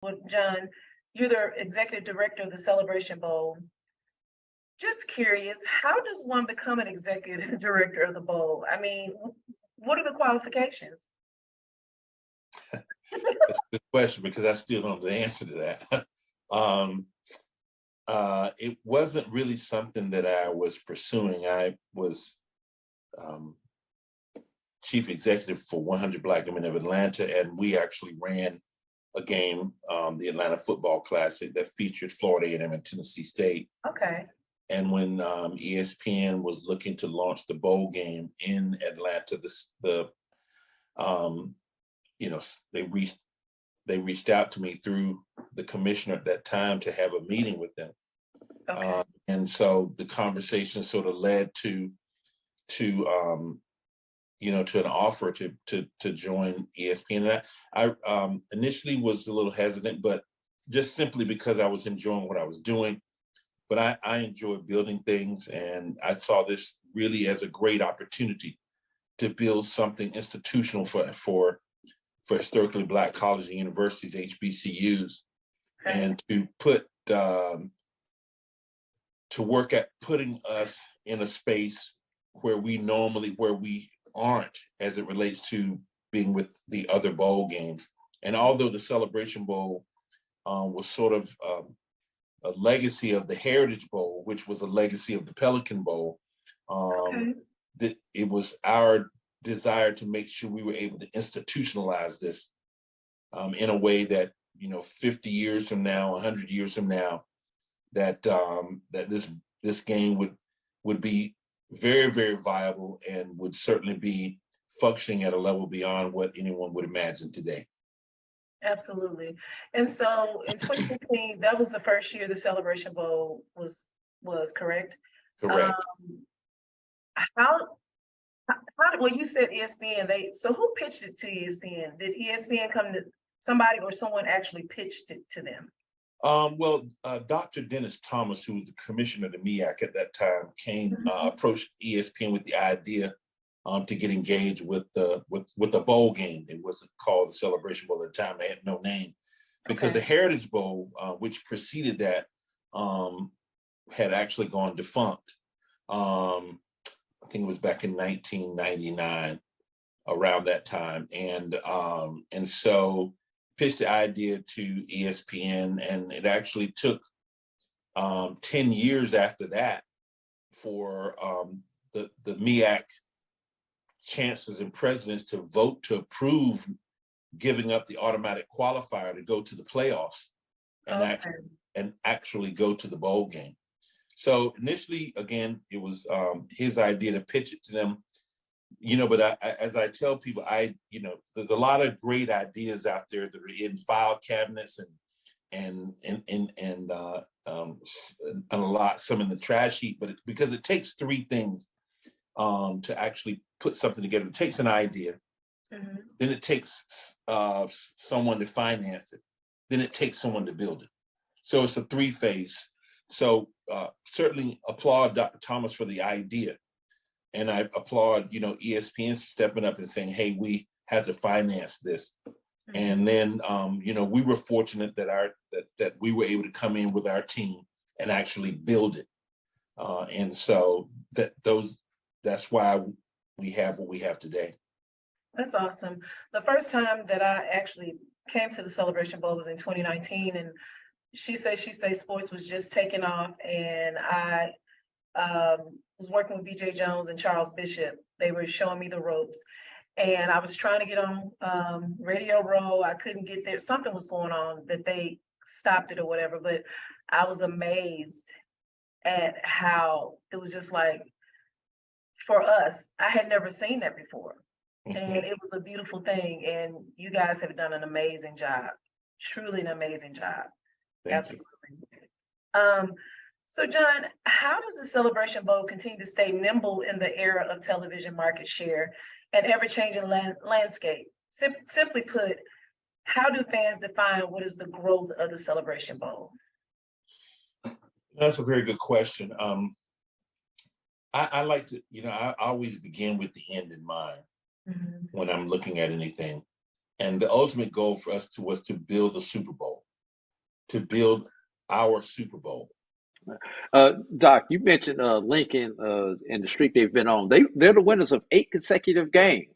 Well, John, you're the executive director of the Celebration Bowl. Just curious, how does one become an executive director of the bowl? I mean, what are the qualifications? That's a good question because I still don't know the answer to that. um, it wasn't really something that I was pursuing. I was um, chief executive for 100 Black Women of Atlanta, and we actually ran a game, the Atlanta Football Classic, that featured Florida A&M and Tennessee State. Okay. And when ESPN was looking to launch the bowl game in Atlanta, um, you know, they reached out to me through the commissioner at that time to have a meeting with them. Okay. And so the conversation sort of led to to an offer to join ESPN. And I initially was a little hesitant, but just simply because I was enjoying what I was doing. But I enjoy building things, and I saw this really as a great opportunity to build something institutional for historically Black colleges and universities, HBCUs, Okay. and to put to work at putting us in a space where we aren't as it relates to being with the other bowl games. And although the Celebration Bowl was sort of a legacy of the Heritage Bowl, which was a legacy of the Pelican Bowl, Okay. that it was our desire to make sure we were able to institutionalize this in a way that 50 years from now, 100 years from now, that that this game would be very, very viable and would certainly be functioning at a level beyond what anyone would imagine today. Absolutely. And so in 2015, that was the first year the Celebration Bowl was correct. Um, Correct. how how did, well, you said ESPN, so who pitched it to ESPN? Did ESPN come to somebody or someone actually pitched it to them? Dr. Dennis Thomas, who was the commissioner of the MEAC at that time, approached ESPN with the idea to get engaged with the bowl game. It wasn't called the Celebration Bowl at the time; it had no name, because Okay. the Heritage Bowl, which preceded that, had actually gone defunct. I think it was back in 1999, around that time, and so pitched the idea to ESPN, and it actually took 10 years after that for the MEAC chancellors and presidents to vote to approve giving up the automatic qualifier to go to the playoffs and Okay. actually go to the bowl game. So initially, again, it was his idea to pitch it to them. But as I tell people, there's a lot of great ideas out there that are in file cabinets and a lot, some in the trash heap. But because it takes three things to actually put something together. It takes an idea, Mhm. then it takes someone to finance it, then it takes someone to build it. So it's a three-phase. So certainly applaud Dr. Thomas for the idea. And I applaud, ESPN stepping up and saying, hey, we had to finance this. Mhm. And then, we were fortunate that we were able to come in with our team and actually build it. And so that's why we have what we have today. That's awesome. The first time that I actually came to the Celebration Bowl was in 2019, and she say sports was just taking off, and I was working with BJ Jones and Charles Bishop. They were showing me the ropes, and I was trying to get on Radio Row. I couldn't get there. Something was going on that they stopped it or whatever, but I was amazed at how it was just like, for us, I had never seen that before. And it was a beautiful thing. And you guys have done an amazing job, truly an amazing job. Thank you. Absolutely. So John, how does the Celebration Bowl continue to stay nimble in the era of television market share and ever-changing landscape? Simply put, how do fans define what is the growth of the Celebration Bowl? That's a very good question. I like to, I always begin with the end in mind Mhm. when I'm looking at anything. And the ultimate goal for us was to build the Super Bowl. to build our Super Bowl. Doc, you mentioned Lincoln and the streak they've been on. They're the winners of 8 consecutive games.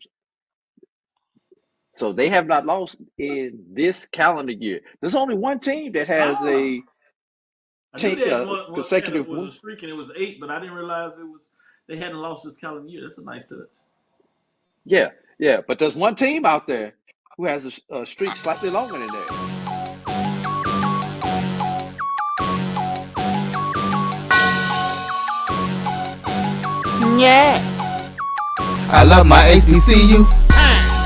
So they have not lost in this calendar year. There's only one team that has a I knew they had one, consecutive it was a streak and it was 8, but I didn't realize they hadn't lost this calendar year. That's a nice touch. Yeah, but there's one team out there who has a streak slightly longer than that. Yeah. I love my HBCU.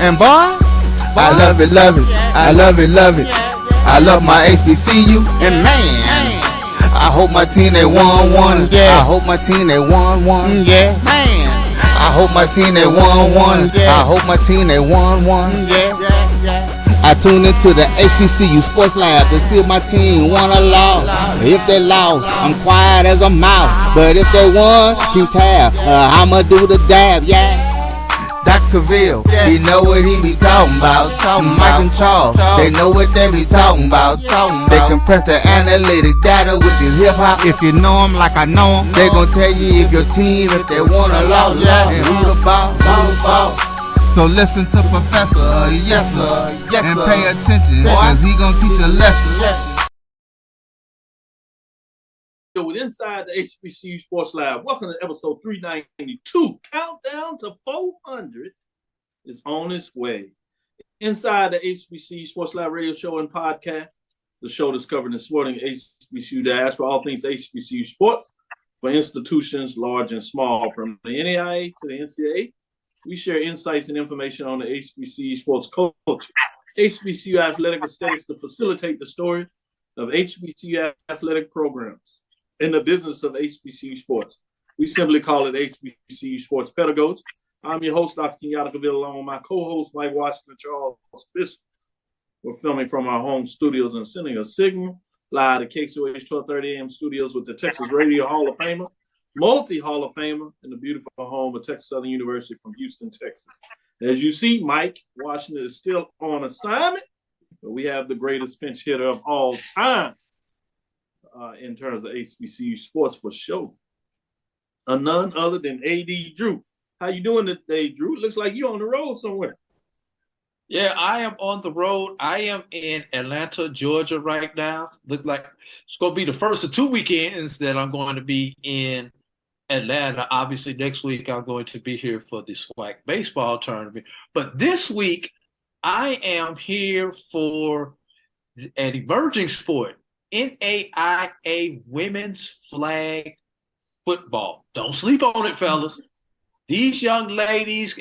And boy, I love it, love it. I love it, love it. I love my HBCU. And man, I hope my team they won one. I hope my team they won one. Yeah, man. I hope my team they won one. I hope my team they won one. I tune into the HBCU Sports Lab to see if my team won or lost. If they lost, I'm quiet as a mouse. But if they won, keep tab. I'ma do the dab, yeah. Dr. Cavil, he know what he be talking about. Mike and Charles, they know what they be talking about. They compress the analytic data with this hip hop. If you know them like I know them, they gon' tell you if your team, if they won or lost, and who the ball. So listen to Professor, yes sir, and pay attention, cause he gon' teach a lesson. With Inside the HBCU Sports Lab, welcome to episode 392. Countdown to 400 is on its way. Inside the HBCU Sports Lab radio show and podcast, the show that's covering the sporting HBCU dash for all things HBCU sports for institutions large and small, from the NAIA to the NCAA. We share insights and information on the HBCU sports culture, HBCU athletic aesthetics to facilitate the story of HBCU athletic programs in the business of HBCU sports. We simply call it HBCU Sports Pedagogy. I'm your host, Dr. Kenyatta, along with my co-host, Mike Washington, Charles Bishop. We're filming from our home studios and sending a signal live at KCOH 1230 AM studios with the Texas Radio Hall of Famer, multi-Hall of Famer, in the beautiful home of Texas Southern University from Houston, Texas. As you see, Mike Washington is still on assignment, but we have the greatest pinch hitter of all time in terms of HBCU sports for sure. None other than A.D. Drew. How you doing today, Drew? It looks like you're on the road somewhere. Yeah, I am on the road. I am in Atlanta, Georgia right now. Look like it's going to be the first of 2 weekends that I'm going to be in Atlanta. Obviously, next week I'm going to be here for the SWAC baseball tournament. But this week, I am here for an emerging sport, NAIA women's flag football. Don't sleep on it, fellas. These young ladies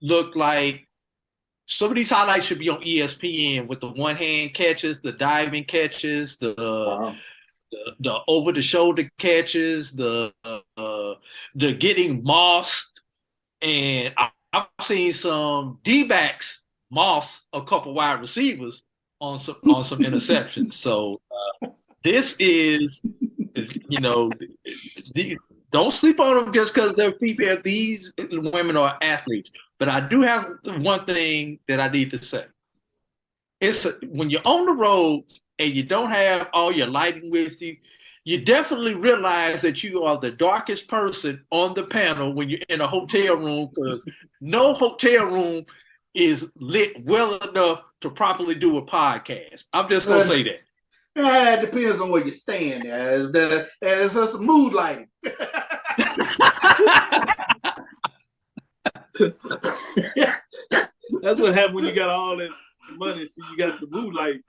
look like some of these highlights should be on ESPN with the one-hand catches, the diving catches, the over-the-shoulder catches, the getting mossed. And I've seen some D-backs moss a couple wide receivers on some interceptions. So this is, don't sleep on them just because they're female. These women are athletes. But I do have one thing that I need to say. When you're on the road and you don't have all your lighting with you, you definitely realize that you are the darkest person on the panel when you're in a hotel room, because no hotel room is lit well enough to properly do a podcast. I'm just going to say that. It depends on where you're staying there. There's some mood lighting. That's what happened when you got all that money, so you got the mood light.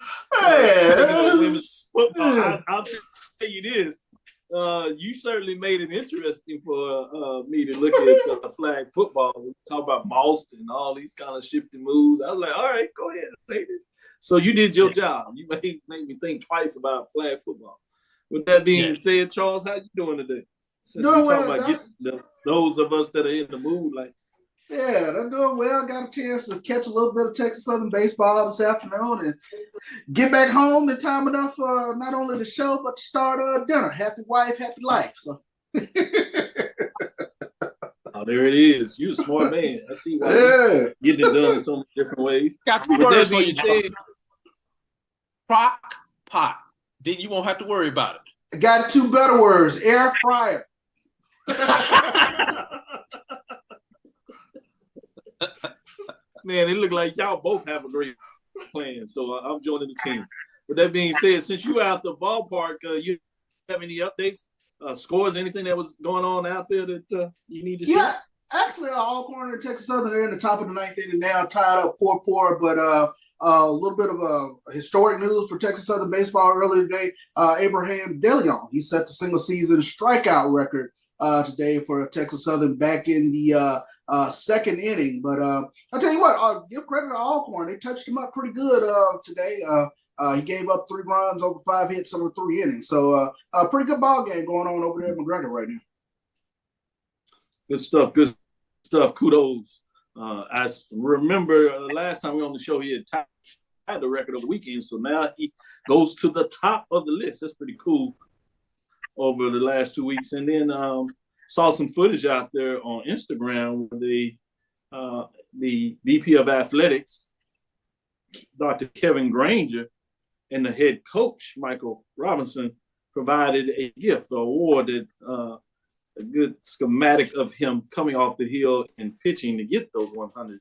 I'll tell you this. You certainly made it interesting for me to look at flag football. We talk about Boston and all these kind of shifting moves. I was like, all right, go ahead and play this. So you did your job. You made me think twice about flag football. With that being said, Charles, how you doing today? Since doing well. Those of us that are in the mood, like. Yeah, they're doing well. Got a chance to catch a little bit of Texas Southern baseball this afternoon and get back home in time enough for not only the show, but to start dinner. Happy wife, happy life. So. Oh, there it is. You a smart man. I see why you're getting it done in so many different ways. Got two words for you, Crock pot. then you won't have to worry about it. I got 2 better words: air fryer. Man, it looked like y'all both have a great plan, so I'm joining the team. With that being said, since you out the ballpark, you have any updates, scores, anything that was going on out there that you need to share? Yeah, actually, Alcorn and Texas Southern are in the top of the 9th inning now, tied up 4-4. But a little bit of a historic news for Texas Southern baseball earlier today. Abraham DeLeon, he set the single season strikeout record today for Texas Southern back in the 2nd inning. But I'll tell you what, I'll give credit to Alcorn. They touched him up pretty good today. He gave up 3 runs over 5 hits over 3 innings. So a pretty good ball game going on over there at McGregor right now. Good stuff. Good stuff. Kudos. I remember last time we were on the show, he had tied the record of the weekend. So now he goes to the top of the list. That's pretty cool over the last 2 weeks. And then saw some footage out there on Instagram where the VP of Athletics, Dr. Kevin Granger, and the head coach, Michael Robinson, provided a gift, or awarded a good schematic of him coming off the hill and pitching to get those 100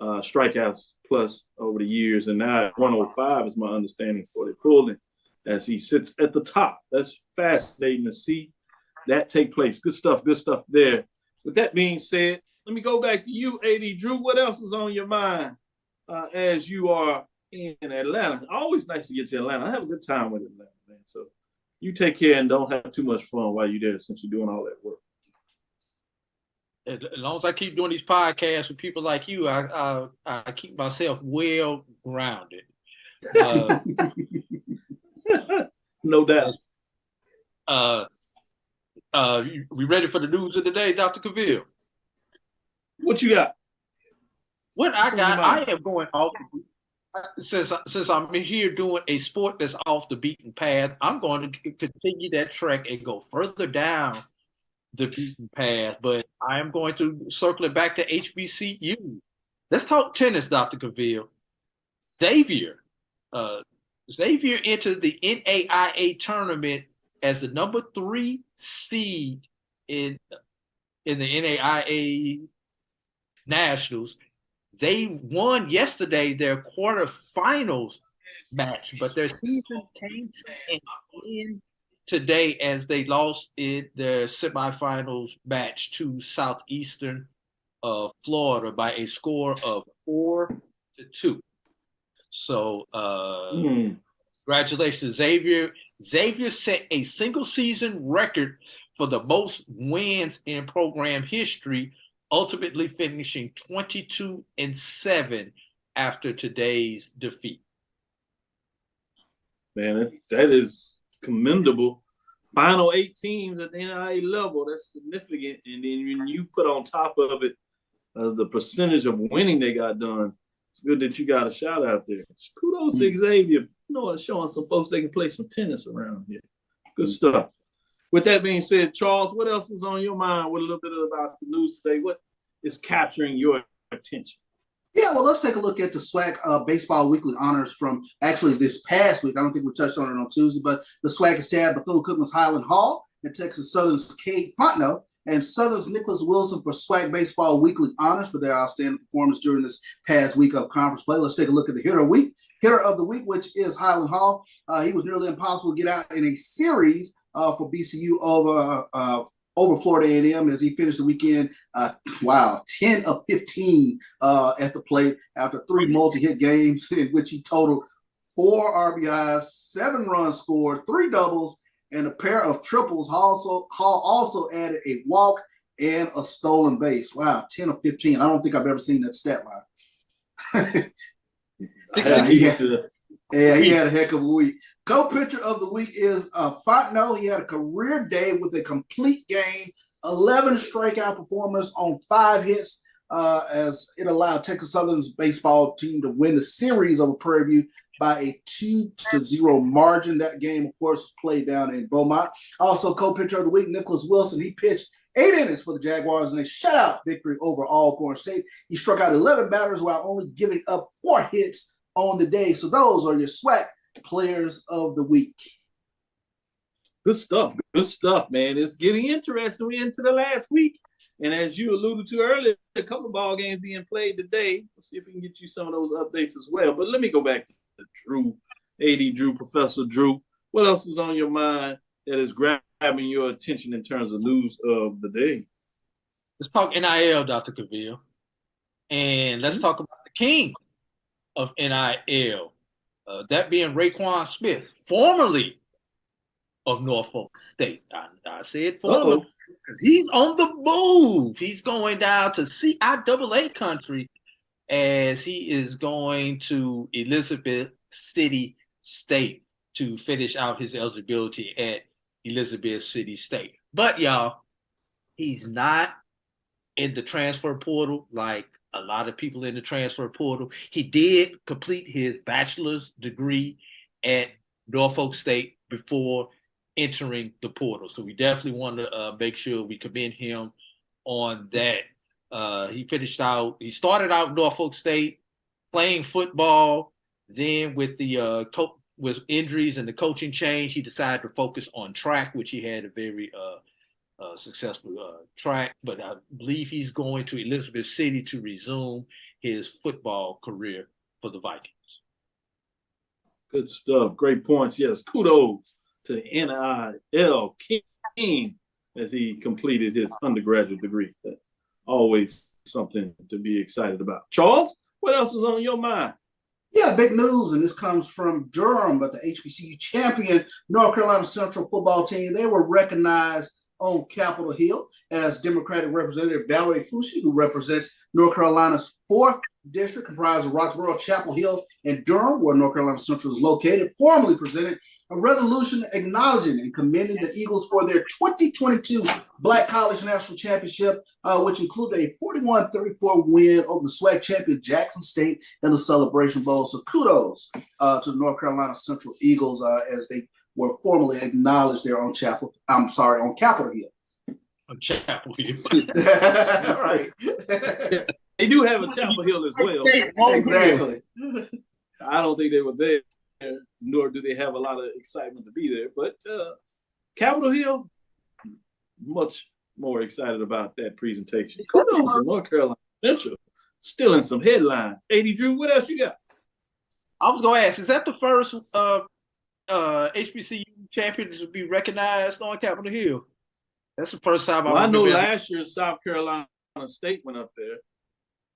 strikeouts plus over the years. And now at 105 is my understanding for the pulling as he sits at the top. That's fascinating to see that take place. Good stuff there. With that being said, let me go back to you, AD Drew. What else is on your mind as you are in Atlanta? Always nice to get to Atlanta. I have a good time with Atlanta, man. So you take care and don't have too much fun while you're there, since you're doing all that work. As long as I keep doing these podcasts with people like you, I keep myself well grounded. No doubt. We ready for the news of the day, Dr. Cavil? What you got? What I got, I am going off. Since I'm here doing a sport that's off the beaten path, I'm going to continue that trek and go further down the beaten path. But I am going to circle it back to HBCU. Let's talk tennis, Dr. Cavil. Xavier entered the NAIA tournament as the number 3 seed in the NAIA Nationals. They won yesterday their quarterfinals match, but their season came to an end today as they lost their semifinals match to Southeastern Florida by a score of 4-2. So congratulations, Xavier. Xavier set a single season record for the most wins in program history, ultimately finishing 22-7 after today's defeat. Man, that is commendable. Final 8 teams at the NAIA level, that's significant. And then when you put on top of it the percentage of winning they got done, it's good that you got a shout out there. Kudos to Xavier. You know, showing some folks they can play some tennis around here. Good stuff. With that being said, Charles, what else is on your mind with a little bit about the news today? What is capturing your attention? Yeah, well, let's take a look at the SWAC Baseball Weekly Honors from actually this past week. I don't think we touched on it on Tuesday, but the SWAC is tabbed Bethune-Cookman's Highland Hall and Texas Southern's Cade Fontenot and Southern's Nicholas Wilson for SWAC Baseball Weekly Honors for their outstanding performance during this past week of conference play. Let's take a look at the hitter of the week, which is Highland Hall. He was nearly impossible to get out in a series for BCU over Florida A&M as he finished the weekend, 10 of 15 at the plate after 3 multi-hit games in which he totaled 4 RBIs, 7 runs scored, 3 doubles, and a pair of triples. Hall also added a walk and a stolen base. Wow, 10 of 15. I don't think I've ever seen that stat line. He had a heck of a week. Co-pitcher of the week is Fontenot. He had a career day with a complete game, 11 strikeout performance on 5 hits, as it allowed Texas Southern's baseball team to win the series over Prairie View by a 2-0 margin. That game, of course, was played down in Beaumont. Also, co-pitcher of the week, Nicholas Wilson. He pitched 8 innings for the Jaguars in a shutout victory over Alcorn State. He struck out 11 batters while only giving up 4 hits on the day. So those are your SWAC players of the week. Good stuff, man. It's getting interesting. We're into the last week. And as you alluded to earlier, a couple of ball games being played today. Let's see if we can get you some of those updates as well. But let me go back to Drew, AD Drew, Professor Drew. What else is on your mind that is grabbing your attention in terms of news of the day? Let's talk NIL, Dr. Cavil. And let's talk about the king of NIL. That being Raekwon Smith, formerly of Norfolk State. I said formerly because he's on the move. He's going down to CIAA country as he is going to Elizabeth City State to finish out his eligibility at Elizabeth City State. But y'all, he's not in the transfer portal like a lot of people in the transfer portal. He did complete his bachelor's degree at Norfolk State before entering the portal. So we definitely want to make sure we commend him on that. He started out Norfolk State playing football. Then with the with injuries and the coaching change, he decided to focus on track, which he had a very successful track. But I believe he's going to Elizabeth City to resume his football career for the Vikings. Good stuff. Great points. Yes, kudos to the NIL King as he completed his undergraduate degree. Always something to be excited about. Charles, what else is on your mind? Yeah, big news, and this comes from Durham, but the HBCU champion North Carolina Central football team, they were recognized on Capitol Hill as Democratic Representative Valerie Foushee, who represents North Carolina's 4th district, comprised of Roxborough, Chapel Hill, and Durham, where North Carolina Central is located, formally presented a resolution acknowledging and commending the Eagles for their 2022 Black College National Championship, which included a 41-34 win over the SWAC champion Jackson State in the Celebration Bowl. So kudos to the North Carolina Central Eagles as they were formally acknowledged there on Capitol Hill. On Chapel Hill. All right. They do have a Chapel Hill as well. Exactly. I don't think they were there, nor do they have a lot of excitement to be there. But Capitol Hill, much more excited about that presentation. Kudos to North Carolina Central, still in some headlines. AD Drew, what else you got? I was going to ask, is that the first HBCU champion to be recognized on Capitol Hill? That's the first time I know last year South Carolina State went up there.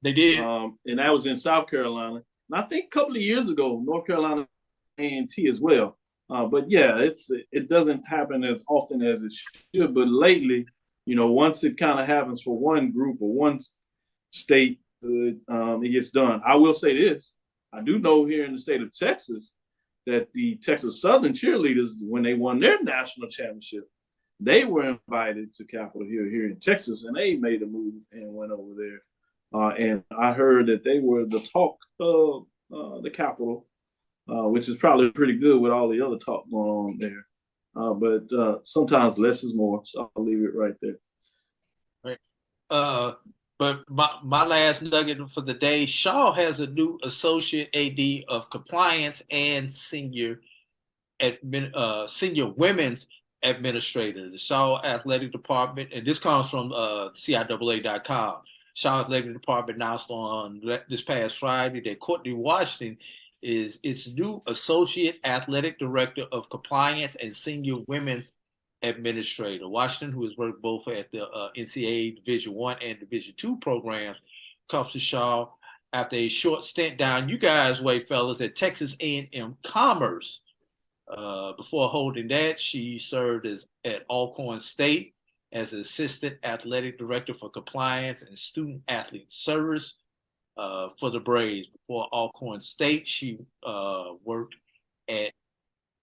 They did. And that was in South Carolina. And I think a couple of years ago, North Carolina A&T as well. But yeah, it doesn't happen as often as it should. But lately, once it kind of happens for one group or one state, it gets done. I will say this. I do know here in the state of Texas that the Texas Southern cheerleaders, when they won their national championship, they were invited to Capitol Hill here in Texas, and they made a move and went over there. And I heard that they were the talk of the Capitol, which is probably pretty good with all the other talk going on there. But sometimes less is more, so I'll leave it right there. Right. But my last nugget for the day, Shaw has a new associate AD of compliance and senior women's administrator. The Shaw Athletic Department, and this comes from CIAA.com. Shaw Athletic Department announced on this past Friday that Courtney Washington is its new associate athletic director of compliance and senior women's administrator. Washington, who has worked both at the NCAA Division I and Division II programs, comes to Shaw after a short stint down you guys' way, fellas, at Texas A&M Commerce. Before holding that, she served at Alcorn State as assistant athletic director for compliance and student athlete service for the Braves. Before Alcorn State, she worked at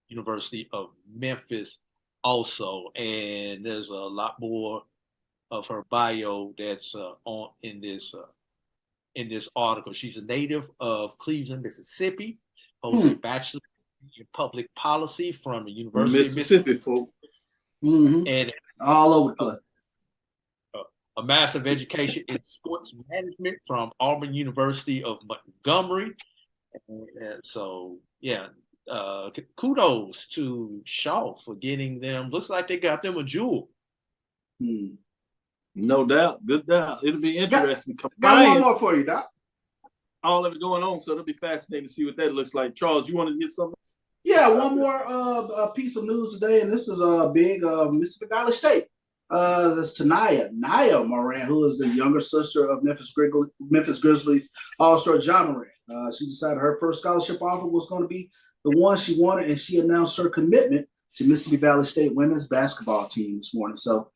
University of Memphis also, and there's a lot more of her bio that's in this article. She's a native of Cleveland, Mississippi, holds a bachelor's in public policy from the University of Mississippi, folks. And all over the place. A massive education in sports management from Auburn University of Montgomery. And so, yeah, kudos to Shaw for getting them. Looks like they got them a jewel. No doubt. Good doubt. It'll be interesting. Got one more for you, Doc. All of it going on, so it'll be fascinating to see what that looks like. Charles, you want to get something? Yeah, one more piece of news today, and this is a big Mississippi Valley State. That's Naya Moran, who is the younger sister of Memphis Grizzlies All-Star John Moran. She decided her first scholarship offer was going to be the one she wanted, and she announced her commitment to Mississippi Valley State women's basketball team this morning. So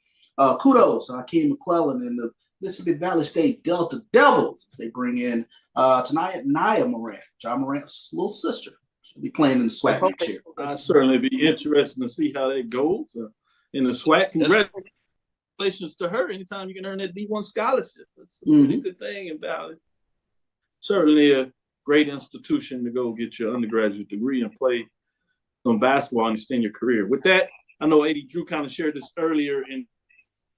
kudos to Hakeem McClellan and the Mississippi Valley State Delta Devils as they bring in Naya Moran, John Morant's little sister. She'll be playing in the SWAC next year. I'll certainly be interested to see how that goes in the SWAC. Congratulations to her. Anytime you can earn that D1 scholarship, that's a pretty good thing in Valley. Certainly a great institution to go get your undergraduate degree and play some basketball and extend your career. With that, I know A.D. Drew kind of shared this earlier in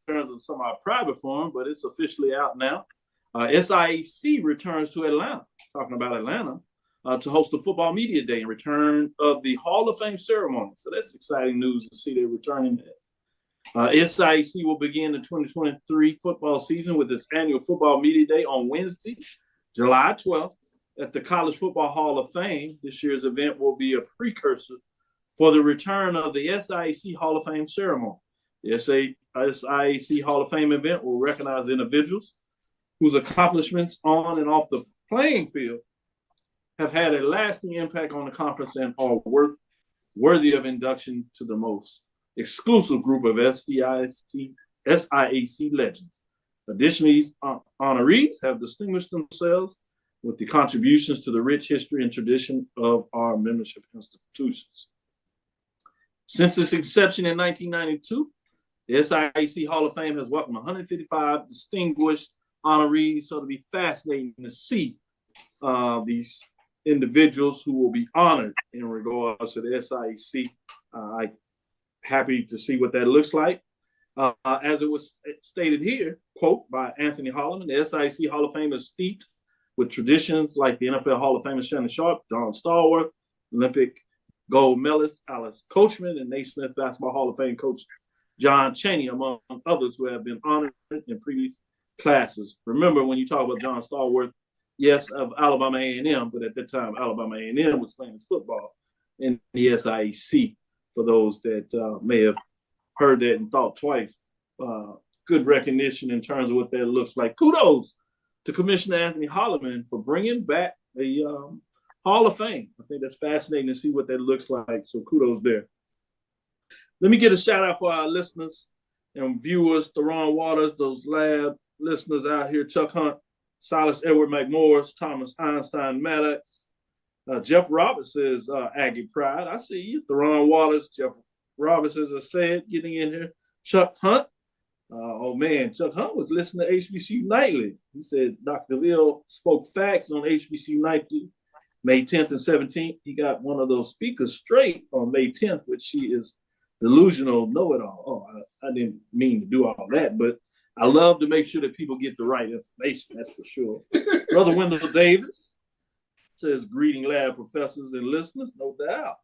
terms of some of our private forum, but it's officially out now. SIAC returns to Atlanta, talking about Atlanta, to host a football media day in return of the Hall of Fame ceremony. So that's exciting news to see they're returning that. SIAC will begin the 2023 football season with its annual football media day on Wednesday, July 12th at the College Football Hall of Fame. This year's event will be a precursor for the return of the SIAC Hall of Fame ceremony. The SIAC Hall of Fame event will recognize individuals whose accomplishments on and off the playing field have had a lasting impact on the conference and are worthy of induction to the most exclusive group of SIAC legends. Additionally, these honorees have distinguished themselves with the contributions to the rich history and tradition of our membership institutions. Since its inception in 1992, the SIAC Hall of Fame has welcomed 155 distinguished honorees, so it'll be fascinating to see these individuals who will be honored in regards to the SIAC. I'm happy to see what that looks like. As it was stated here, quote by Anthony Holloman, the SIAC Hall of Fame is steeped with traditions like the NFL Hall of Famer Shannon Sharp, Don Stallworth, Olympic gold medalist Alice Coachman, and Naismith Basketball Hall of Fame coach John Chaney, among others who have been honored in previous classes. Remember, when you talk about John Stallworth, yes, of Alabama A&M, but at that time, Alabama A&M was playing football in the SIAC. For those that may have heard that and thought twice, good recognition in terms of what that looks like. Kudos to Commissioner Anthony Holloman for bringing back the Hall of Fame. I think that's fascinating to see what that looks like. So kudos there. Let me get a shout out for our listeners and viewers, Theron Waters, those lab listeners out here, Chuck Hunt, Silas Edward McMorris, Thomas Einstein Maddox, Jeff Roberts says Aggie Pride. I see you. Theron Waters, Jeff Roberts, as I said, getting in here. Chuck Hunt. Oh man, Chuck Hunt was listening to HBCU Nightly. He said Dr. Ville spoke facts on HBCU Nightly May 10th and 17th. He got one of those speakers straight on May 10th, which she is delusional know-it-all. Oh, I didn't mean to do all that, but I love to make sure that people get the right information, that's for sure. Brother Wendell Davis says, greeting lab professors and listeners, no doubt.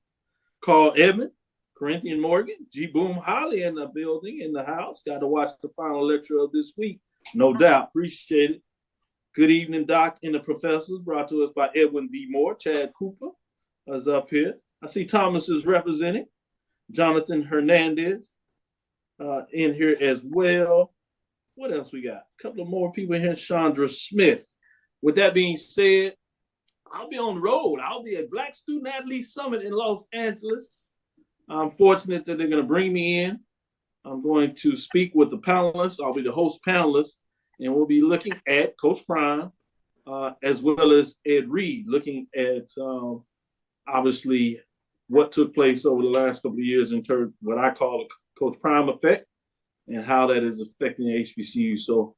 Carl Edmond, Corinthian Morgan, G. Boom Holly in the building, in the house. Got to watch the final lecture of this week, no doubt. Appreciate it. Good evening, Doc and the professors, brought to us by Edwin B. Moore. Chad Cooper is up here. I see Thomas is representing. Jonathan Hernandez in here as well. What else we got? A couple of more people in here. Chandra Smith. With that being said, I'll be on the road. I'll be at Black Student Athlete Summit in Los Angeles. I'm fortunate that they're going to bring me in. I'm going to speak with the panelists. I'll be the host panelist, and we'll be looking at Coach Prime as well as Ed Reed, looking at obviously what took place over the last couple of years in terms of what I call the Coach Prime effect and how that is affecting HBCU. So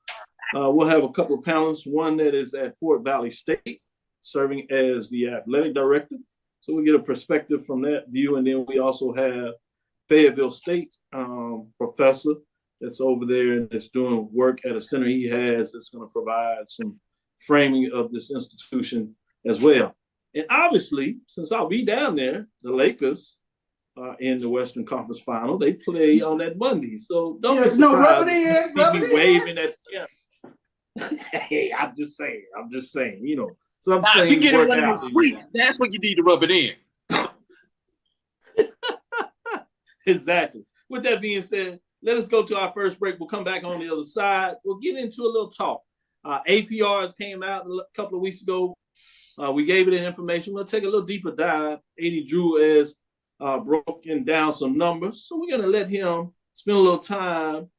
we'll have a couple of panelists, one that is at Fort Valley State, serving as the athletic director. So we get a perspective from that view. And then we also have Fayetteville State professor that's over there and that's doing work at a center he has that's going to provide some framing of this institution as well. And obviously, since I'll be down there, the Lakers are in the Western Conference Final. They play on that Monday. So don't be surprised. No, rub it in. See me waving at, hey, I'm just saying, you know. Some Now, if you things get in work one of out. those suites, that's when you need to rub it in. Exactly. With that being said, let us go to our first break. We'll come back on the other side. We'll get into a little talk. APRs came out a couple of weeks ago. We gave it an information. We'll take a little deeper dive. 80 Drew has broken down some numbers. So we're going to let him spend a little time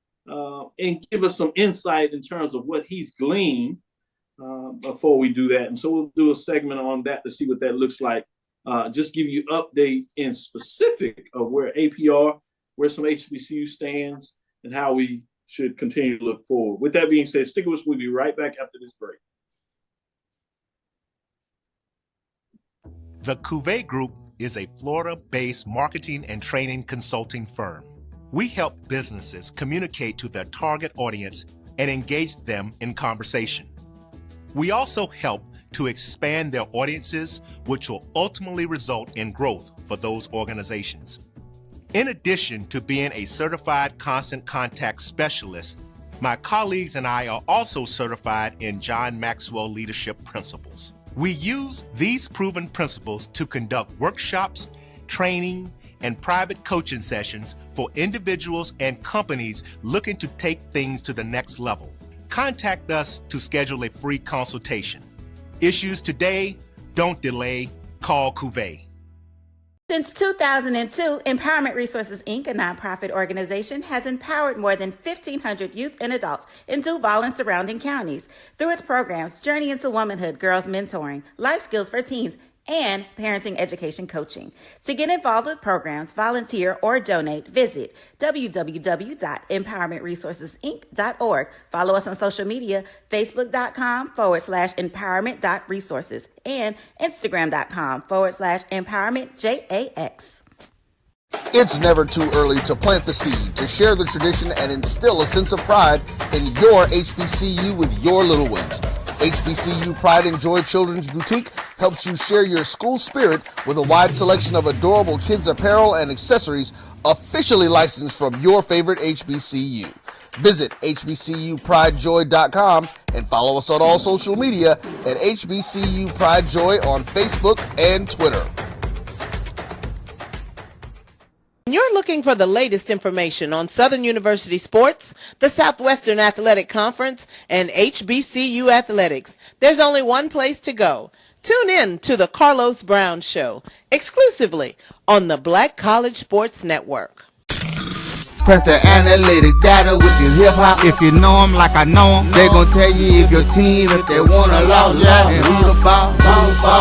and give us some insight in terms of what he's gleaned before we do that. And so we'll do a segment on that to see what that looks like. Just give you update in specific of where APR, where some HBCU stands, and how we should continue to look forward. With that being said, stick with us. We'll be right back after this break. The Cavil Group is a Florida-based marketing and training consulting firm. We help businesses communicate to their target audience and engage them in conversation. We also help to expand their audiences, which will ultimately result in growth for those organizations. In addition to being a certified constant contact specialist, my colleagues and I are also certified in John Maxwell Leadership Principles. We use these proven principles to conduct workshops, training, and private coaching sessions for individuals and companies looking to take things to the next level. Contact us to schedule a free consultation. Issues today, don't delay, call Cavil. Since 2002, Empowerment Resources, Inc., a nonprofit organization, has empowered more than 1,500 youth and adults in Duval and surrounding counties through its programs Journey into Womanhood, Girls Mentoring, Life Skills for Teens, and Parenting Education Coaching. To get involved with programs, volunteer, or donate, visit www.empowermentresourcesinc.org. Follow us on social media, facebook.com/empowerment.resources and instagram.com/empowermentjax. It's never too early to plant the seed, to share the tradition, and instill a sense of pride in your HBCU with your little ones. HBCU Pride and Joy Children's Boutique helps you share your school spirit with a wide selection of adorable kids apparel and accessories officially licensed from your favorite HBCU. Visit hbcupridejoy.com and follow us on all social media at HBCU Pride Joy on Facebook and Twitter. You're looking for the latest information on Southern University sports, the Southwestern Athletic Conference, and HBCU athletics. There's only one place to go. Tune in to the Carlos Brown Show, exclusively on the Black College Sports Network. Press the analytic data with your hip hop. If you know them like I know them, they gon' tell you if your team, if they want to loud, and who the ball.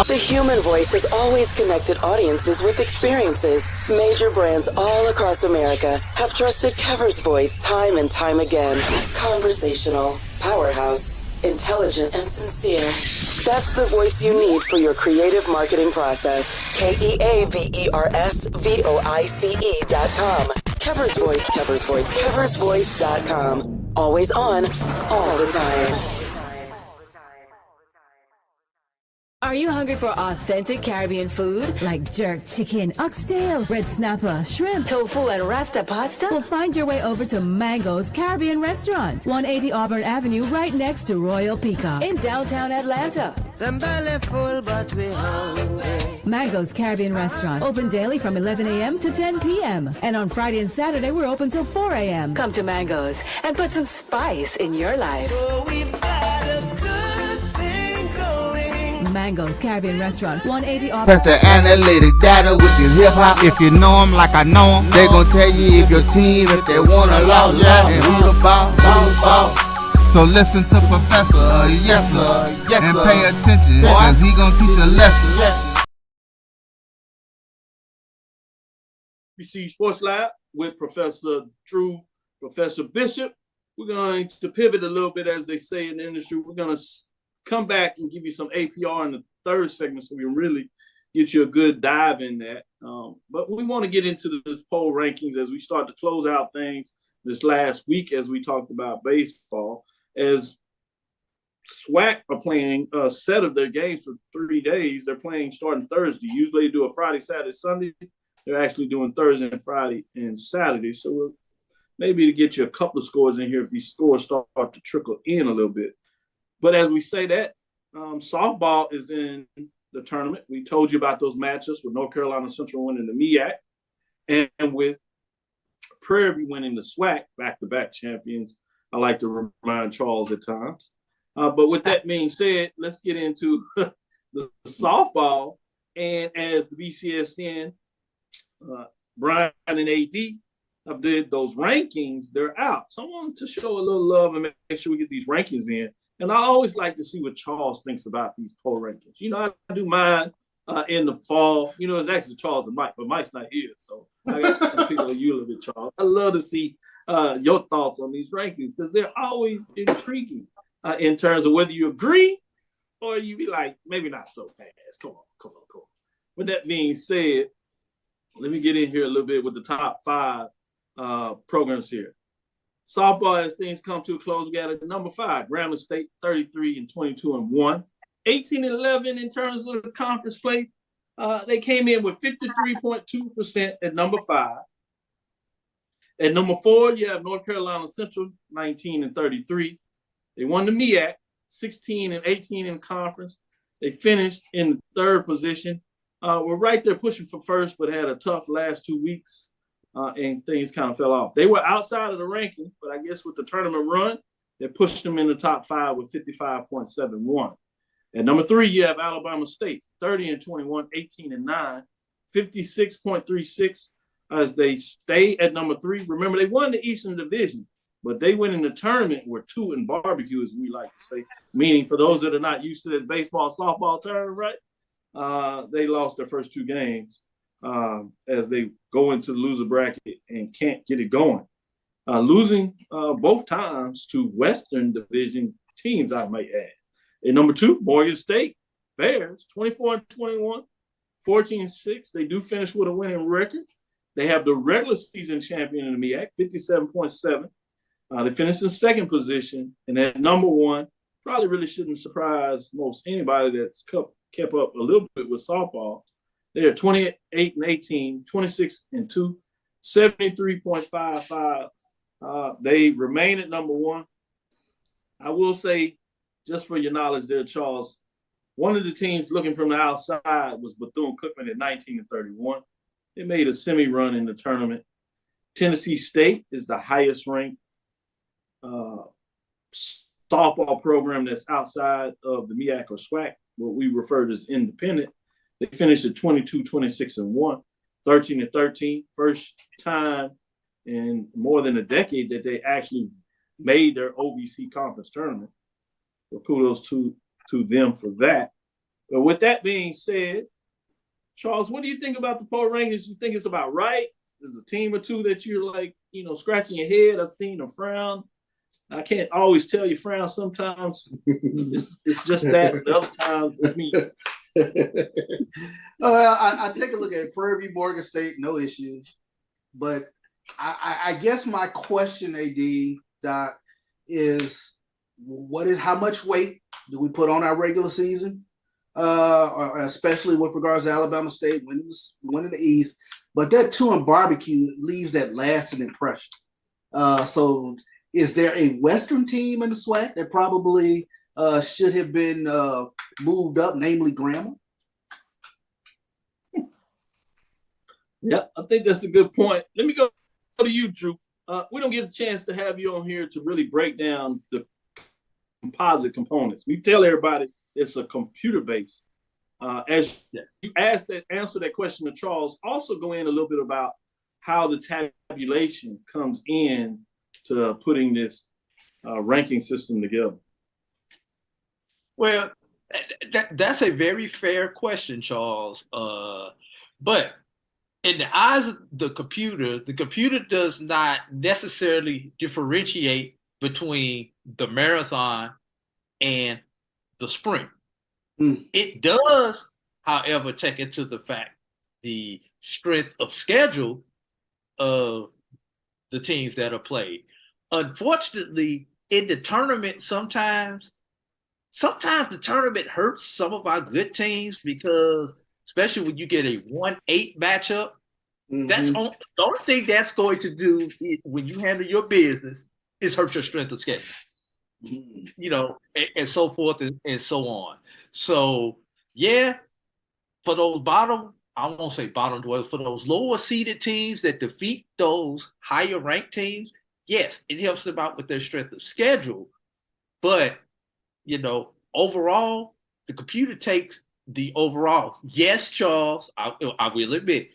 The human voice has always connected audiences with experiences. Major brands all across America have trusted Kever's voice time and time again. Conversational, powerhouse, intelligent, and sincere. That's the voice you need for your creative marketing process. KEAVERSVOICE.com. Kever's Voice, Kever's Voice, KeversVoice.com. Always on, all the time. Are you hungry for authentic Caribbean food? Like jerk chicken, oxtail, red snapper, shrimp, tofu, and rasta pasta? Well, find your way over to Mango's Caribbean Restaurant, 180 Auburn Avenue, right next to Royal Peacock in downtown Atlanta. Them belly full, but we hungry. Mango's Caribbean Restaurant, open daily from 11 a.m. to 10 p.m. And on Friday and Saturday, we're open till 4 a.m. Come to Mango's and put some spice in your life. So we've got a good thing going. Mango's Caribbean Restaurant, 180 Auburn. Press the analytic data with your hip hop. If you know them like I know them, they gon' tell you if your team, if they want to loud, and who the ball. So listen to Professor, yes sir, and pay attention, cause he gon' teach a lesson. HBCU Sports Lab with Professor Drew, Professor Bishop. We're going to pivot a little bit, as they say in the industry. We're going to come back and give you some APR in the third segment so we can really get you a good dive in that. But we want to get into this poll rankings as we start to close out things this last week as we talked about baseball. As SWAC are playing a set of their games for 3 days. They're playing starting Thursday. Usually they do a Friday, Saturday, Sunday. They're actually doing Thursday and Friday and Saturday. So maybe to get you a couple of scores in here if these scores start to trickle in a little bit. But as we say that, softball is in the tournament. We told you about those matchups with North Carolina Central winning the MEAC and with Prairie View winning the SWAC, back-to-back champions. I like to remind Charles at times. But with that being said, let's get into the softball. And as the BCSN, Brian and AD did those rankings, they're out. So I wanted to show a little love and make sure we get these rankings in. And I always like to see what Charles thinks about these poll rankings. You know, I do mine in the fall. You know, it's actually Charles and Mike, but Mike's not here. So I got to pick on you a little bit, Charles. I love to see your thoughts on these rankings because they're always intriguing in terms of whether you agree or you be like, maybe not so fast. Come on. With that being said, let me get in here a little bit with the top 5 programs here. Softball, as things come to a close, we got at number 5, Grambling State, 33-22-1. 18-11 in terms of the conference play. They came in with 53.2% at number 5. At number 4, you have North Carolina Central, 19-33. They won the MEAC, 16-18 in conference. They finished in the 3rd position. We're right there pushing for first, but had a tough last 2 weeks. And things kind of fell off. They were outside of the ranking, but I guess with the tournament run, they pushed them in the top 5 with 55.71. At number 3, you have Alabama State, 30-21, 18-9, 56.36 as they stay at number 3. Remember, they won the Eastern Division, but they went in the tournament were 2 in barbecue, as we like to say, meaning for those that are not used to that baseball, softball term, right? They lost their first 2 games. As they go into the loser bracket and can't get it going. Losing both times to Western Division teams, I might add. At number 2, Morgan State Bears, 24-21, 14-6. They do finish with a winning record. They have the regular season champion in the MEAC, 57.7. They finished in 2nd position. And at number 1, probably really shouldn't surprise most anybody that's kept up a little bit with softball. They're 28-18, 26-2, 73.55. They remain at number 1. I will say, just for your knowledge there, Charles, one of the teams looking from the outside was Bethune-Cookman at 19-31. They made a semi-run in the tournament. Tennessee State is the highest ranked softball program that's outside of the MEAC or SWAC, what we refer to as independent. They finished at 22-26-1, 13-13. First time in more than a decade that they actually made their OVC conference tournament. So kudos to them for that. But with that being said, Charles, what do you think about the poll rankings? You think it's about right? There's a team or two that you're like, scratching your head. I've seen a frown. I can't always tell you frown. Sometimes it's just that. The other times with me. I take a look at Prairie View, Morgan State, no issues. But I guess my question, AD, Doc, is how much weight do we put on our regular season? Or especially with regards to Alabama State winning the East. But that 2 in barbecue leaves that lasting impression. So is there a Western team in the SWAC that probably should have been moved up, namely Grambling? Yeah, I think that's a good point. Let me go to you, Drew. We don't get a chance to have you on here to really break down the composite components. We tell everybody it's a computer base. As you answer that question to Charles, also go in a little bit about how the tabulation comes in to putting this ranking system together. Well, that's a very fair question, Charles. But in the eyes of the computer does not necessarily differentiate between the marathon and the sprint. It does, however, take into the fact the strength of schedule of the teams that are played. Unfortunately, in the tournament, sometimes sometimes the tournament hurts some of our good teams because, especially when you get a 1-8 matchup, that's the only thing that's going to do when you handle your business is hurt your strength of schedule, and so forth and so on. So, yeah, for those I won't say bottom dwellers, for those lower seeded teams that defeat those higher ranked teams, yes, it helps them out with their strength of schedule. But, overall, the computer takes the overall. Yes, Charles, I will admit,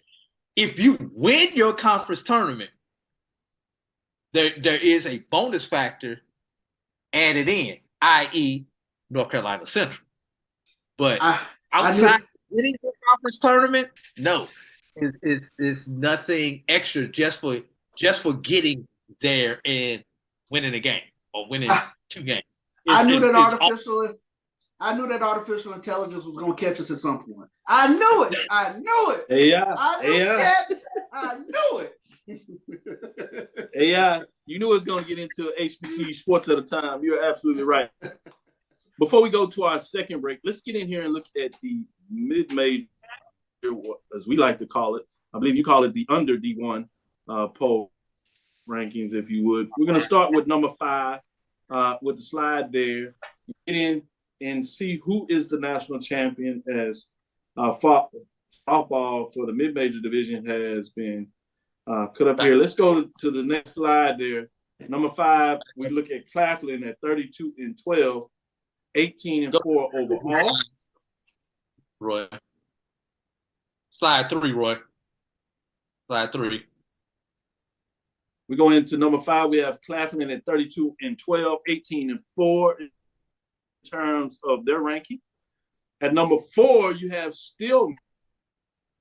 if you win your conference tournament, there is a bonus factor added in, i.e. North Carolina Central. But outside winning the conference tournament, no, it's nothing extra just for getting there and winning a game or winning 2 games. I knew that artificial intelligence was going to catch us at some point. I knew it. AI. I knew it. AI, you knew it was going to get into HBCU sports at a time. You're absolutely right. Before we go to our second break, let's get in here and look at the mid-major, as we like to call it. I believe you call it the under D1 poll rankings, if you would. We're going to start with number 5 with the slide there. Get in and see who is the national champion as softball for the mid-major division has been cut up here. Let's go to the next slide there. Number 5, we look at Claflin at 32-12, 18-4 overall. Roy. Slide 3, Roy. Slide 3. We go into number 5. We have Claflin at 32-12, 18-4 in terms of their ranking. At number 4, you have Stillman,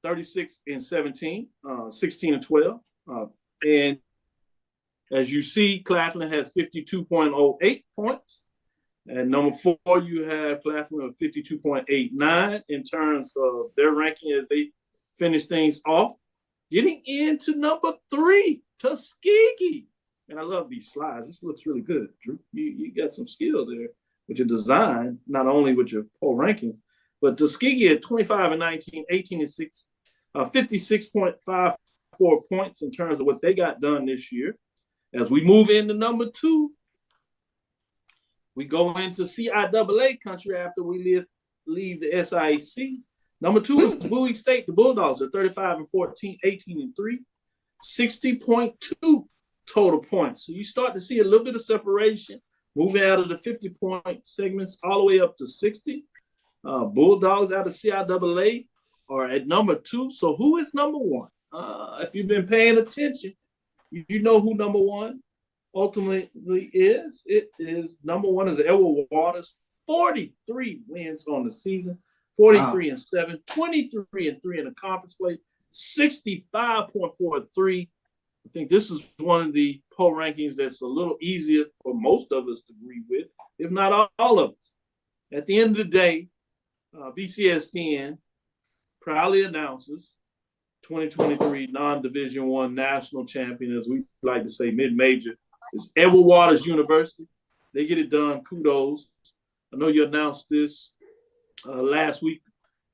36-17, 16-12. And as you see, Claflin has 52.08 points. And number 4, you have Claflin with 52.89 in terms of their ranking as they finish things off. Getting into number 3, Tuskegee. And I love these slides. This looks really good, Drew. You got some skill there with your design, not only with your poll rankings, but Tuskegee at 25-19, 18-6, 56.54 points in terms of what they got done this year. As we move into number 2, we go into CIAA country after we leave the SIAC. Number 2 is Bowie State. The Bulldogs are 35-14, 18-3, 60.2 total points. So you start to see a little bit of separation, moving out of the 50-point segments all the way up to 60. Bulldogs out of CIAA are at number 2. So who is number 1? If you've been paying attention, you know who number 1 ultimately is. It is number 1 is the Edward Waters, 43 wins on the season, 43-7, 23-3 in the conference play, 65.43. I think this is one of the poll rankings that's a little easier for most of us to agree with, if not all of us. At the end of the day, BCSN proudly announces 2023 non-Division I national champion, as we like to say, mid-major, is Edward Waters University. They get it done. Kudos. I know you announced this last week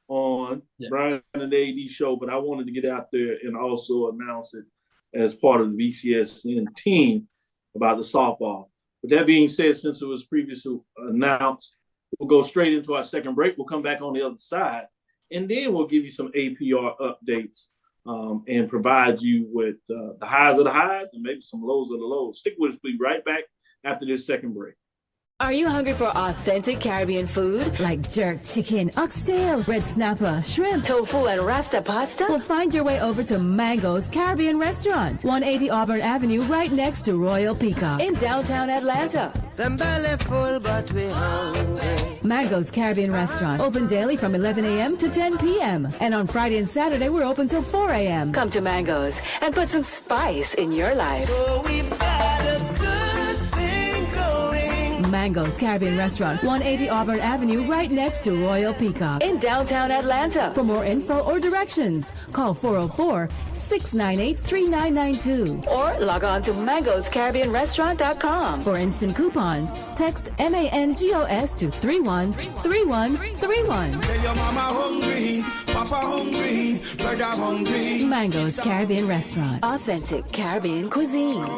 on Brian and the AD show, but I wanted to get out there and also announce it as part of the BCSN team about the softball. With that being said, since it was previously announced, we'll go straight into our second break. We'll come back on the other side, and then we'll give you some APR updates and provide you with the highs of the highs and maybe some lows of the lows. Stick with us. We'll be right back after this second break. Are you hungry for authentic Caribbean food like jerk chicken, oxtail, red snapper, shrimp, tofu, and rasta pasta? Well, find your way over to Mango's Caribbean Restaurant, 180 Auburn Avenue, right next to Royal Peacock in downtown Atlanta. Them belly full, but we hungry. Mango's Caribbean Restaurant, open daily from 11 a.m. to 10 p.m. And on Friday and Saturday, we're open till 4 a.m. Come to Mango's and put some spice in your life. So we've got a good thing going. Mango's Caribbean Restaurant, 180 Auburn Avenue, right next to Royal Peacock in downtown Atlanta. For more info or directions, call 404-698-3992 or log on to mangoscaribbeanrestaurant.com. For instant coupons, text MANGOS to 313131. Tell your mama hungry, papa hungry, brother hungry. Mango's Caribbean Restaurant. Authentic Caribbean cuisines.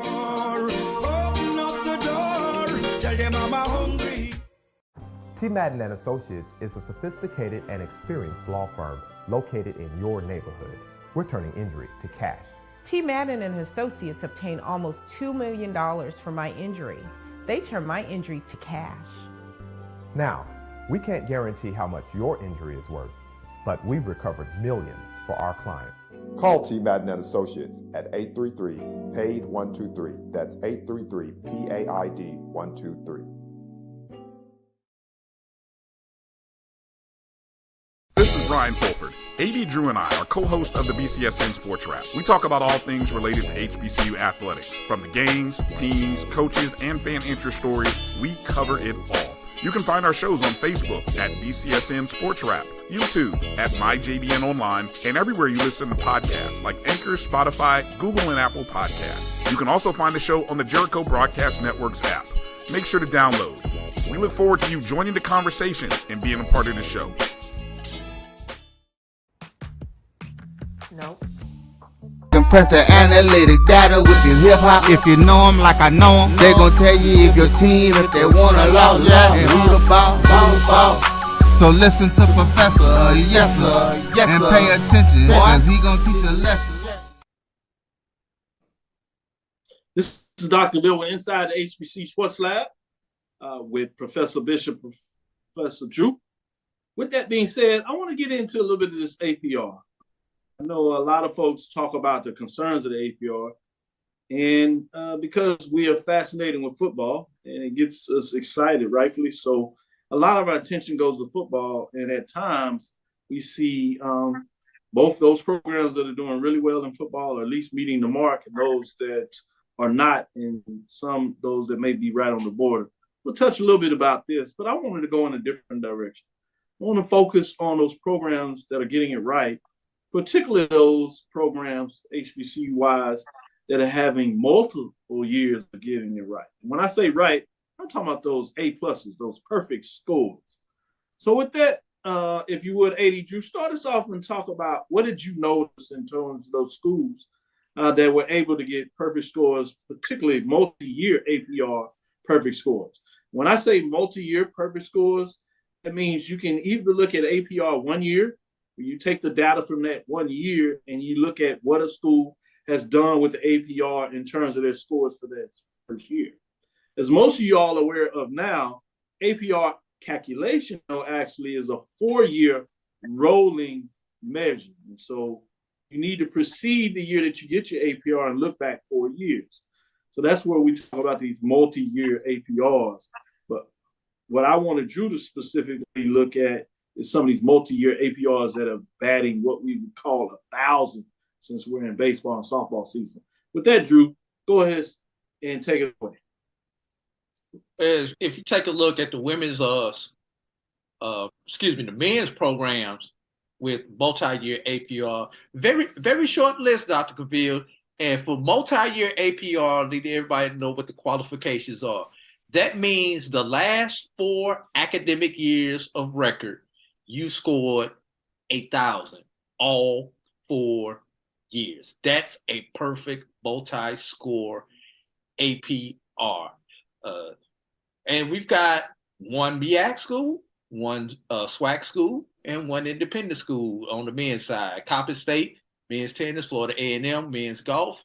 Open up the door. Tell your mama hungry. T. Madden and Associates is a sophisticated and experienced law firm located in your neighborhood. We're turning injury to cash. T. Madden and Associates obtained almost $2 million for my injury. They turned my injury to cash. Now, we can't guarantee how much your injury is worth, but we've recovered millions for our clients. Call T. Madden and Associates at 833-PAID-123. That's 833-PAID-123. This is Ryan Fulford. AD Drew and I are co-hosts of the BCSN Sports Wrap. We talk about all things related to HBCU athletics. From the games, teams, coaches, and fan interest stories, we cover it all. You can find our shows on Facebook at BCSN Sports Wrap, YouTube at MyJBN Online, and everywhere you listen to podcasts like Anchor, Spotify, Google, and Apple Podcasts. You can also find the show on the Jericho Broadcast Network's app. Make sure to download. We look forward to you joining the conversation and being a part of the show. Nope. Compress the analytic data with the hip hop. If you know them like I know them, they gon' tell you if your team, if they wanna law, and who the ball. So listen to Professor, yes sir, and pay attention, cause he gon' teach a lesson. This is Dr. Bill inside the HBC Sports Lab with Professor Bishop, Professor Drew. With that being said, I want to get into a little bit of this APR. I know a lot of folks talk about the concerns of the APR, and because we are fascinated with football and it gets us excited, rightfully so, a lot of our attention goes to football, and at times we see both those programs that are doing really well in football, or at least meeting the mark, and those that are not, and those that may be right on the border. We'll touch a little bit about this, but I wanted to go in a different direction. I want to focus on those programs that are getting it right, particularly those programs, HBCU-wise, that are having multiple years of getting it right. When I say right, I'm talking about those A+, those perfect scores. So with that, if you would, AD Drew, start us off and talk about what did you notice in terms of those schools that were able to get perfect scores, particularly multi-year APR perfect scores. When I say multi-year perfect scores, that means you can either look at APR 1 year, where you take the data from that 1 year and you look at what a school has done with the APR in terms of their scores for that first year. As most of y'all are aware of now, APR calculation actually is a 4-year rolling measure. And so you need to precede the year that you get your APR and look back 4 years. So that's where we talk about these multi-year APRs. But what I wanted Drew to specifically look at is some of these multi-year APRs that are batting what we would call 1,000 since we're in baseball and softball season. With that, Drew, go ahead and take it away. If you take a look at the women's, the men's programs with multi-year APR, very, very short list, Dr. Cavil. And for multi-year APR, need everybody know what the qualifications are. That means the last 4 academic years of record, you scored 8,000, all 4 years. That's a perfect multi-score APR. And we've got one BAC school, one SWAC school, and one independent school on the men's side. Coppin State, men's tennis, Florida A&M, men's golf,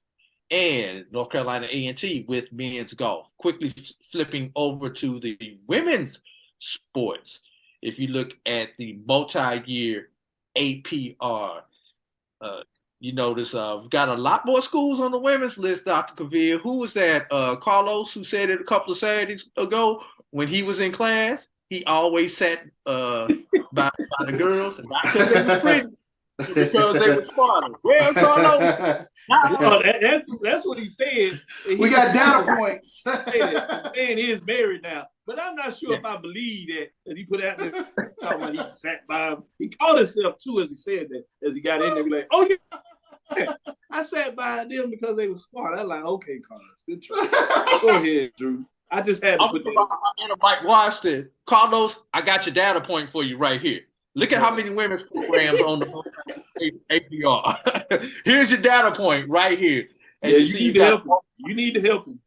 and North Carolina A&T with men's golf. Quickly flipping over to the women's sports. If you look at the multi-year APR, you notice we've got a lot more schools on the women's list, Dr. Cavil. Who was that? Carlos, who said it a couple of Saturdays ago when he was in class. He always sat by the girls and not because they were pretty, Because they were smarter. Well, Carlos, Well, that's what he said. We got data points. The man is married now, but I'm not sure if I believe that as he put out there talking about he sat by him. He called himself too as he said that as he got in there. Be like, oh yeah, I sat by them because they were smart. I'm like, okay, Carlos, good try. Go ahead, Drew. I just had to put that. Mike Watson, Carlos, I got your data point for you right here. Look at how many women's programs on the APR. Here's your data point right here. As Yeah, you see, need to help him. You need to help him.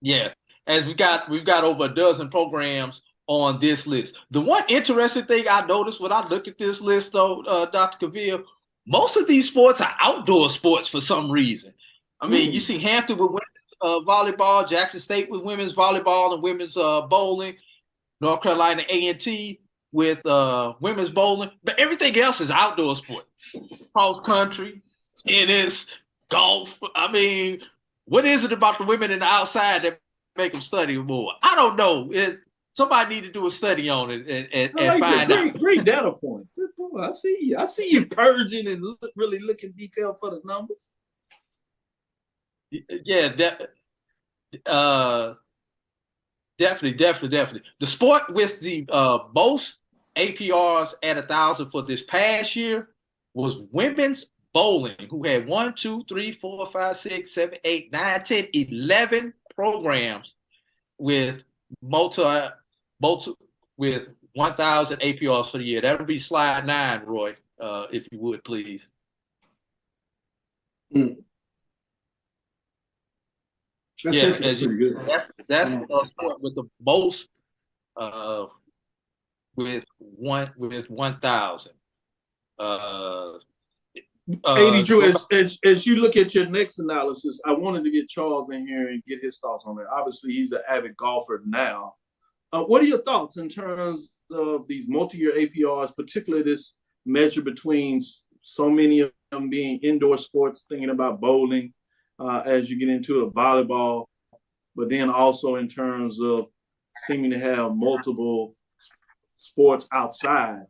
Yeah, as we've got over a dozen programs on this list. The one interesting thing I noticed when I look at this list, though, Dr. Cavil, most of these sports are outdoor sports for some reason. I mean, you see Hampton with women's volleyball, Jackson State with women's volleyball and women's bowling, North Carolina A&T with women's bowling, but everything else is outdoor sport. Cross country, tennis, golf. I mean, what is it about the women in the outside that make them study more? I don't know. Somebody need to do a study on it and find out. Great data point. I see you. I see you purging and really looking detailed for the numbers. Yeah, definitely. The sport with the most APRs at 1,000 for this past year was women's bowling, who had 1, 2, 3, 4, 5, 6, 7, 8, 9, 10, 11 programs with with 1,000 APRs for the year. That would be slide 9, Roy, if you would, please. That's pretty good. That's a sport with the most with 1,000. 80 Drew, as you look at your next analysis, I wanted to get Charles in here and get his thoughts on it. Obviously, he's an avid golfer now. What are your thoughts in terms of these multi-year APRs, particularly this measure between so many of them being indoor sports, thinking about bowling as you get into a volleyball, but then also in terms of seeming to have multiple sports outside,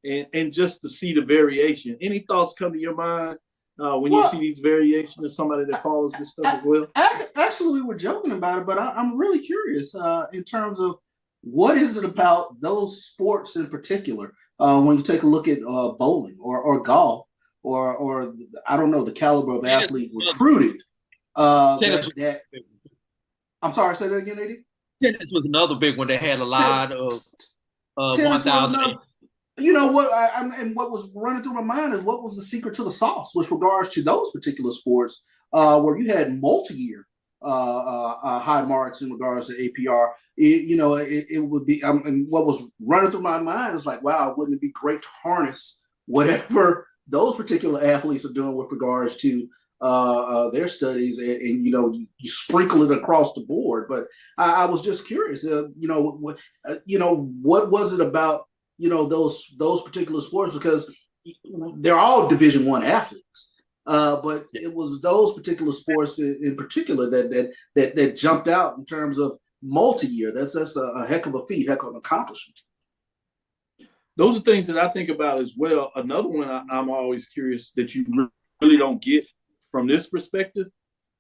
and just to see the variation. Any thoughts come to your mind when you see these variations of somebody that follows this stuff as well? Actually, we were joking about it, but I'm really curious in terms of what is it about those sports in particular when you take a look at bowling or golf or I don't know, the caliber of athlete recruited. I'm sorry, say that again, Eddie? Tennis was another big one that had a lot of 1,000. You know what? And what was running through my mind is what was the secret to the sauce with regards to those particular sports where you had multi-year high marks in regards to APR. It would be, and what was running through my mind is like, wow, wouldn't it be great to harness whatever those particular athletes are doing with regards to their studies and you sprinkle it across the board. But I was just curious, what was it about, those particular sports, because they're all Division I athletes. But it was those particular sports in particular that jumped out in terms of multi-year. That's a heck of a feat, heck of an accomplishment. Those are things that I think about as well. Another one I'm always curious that you really don't get from this perspective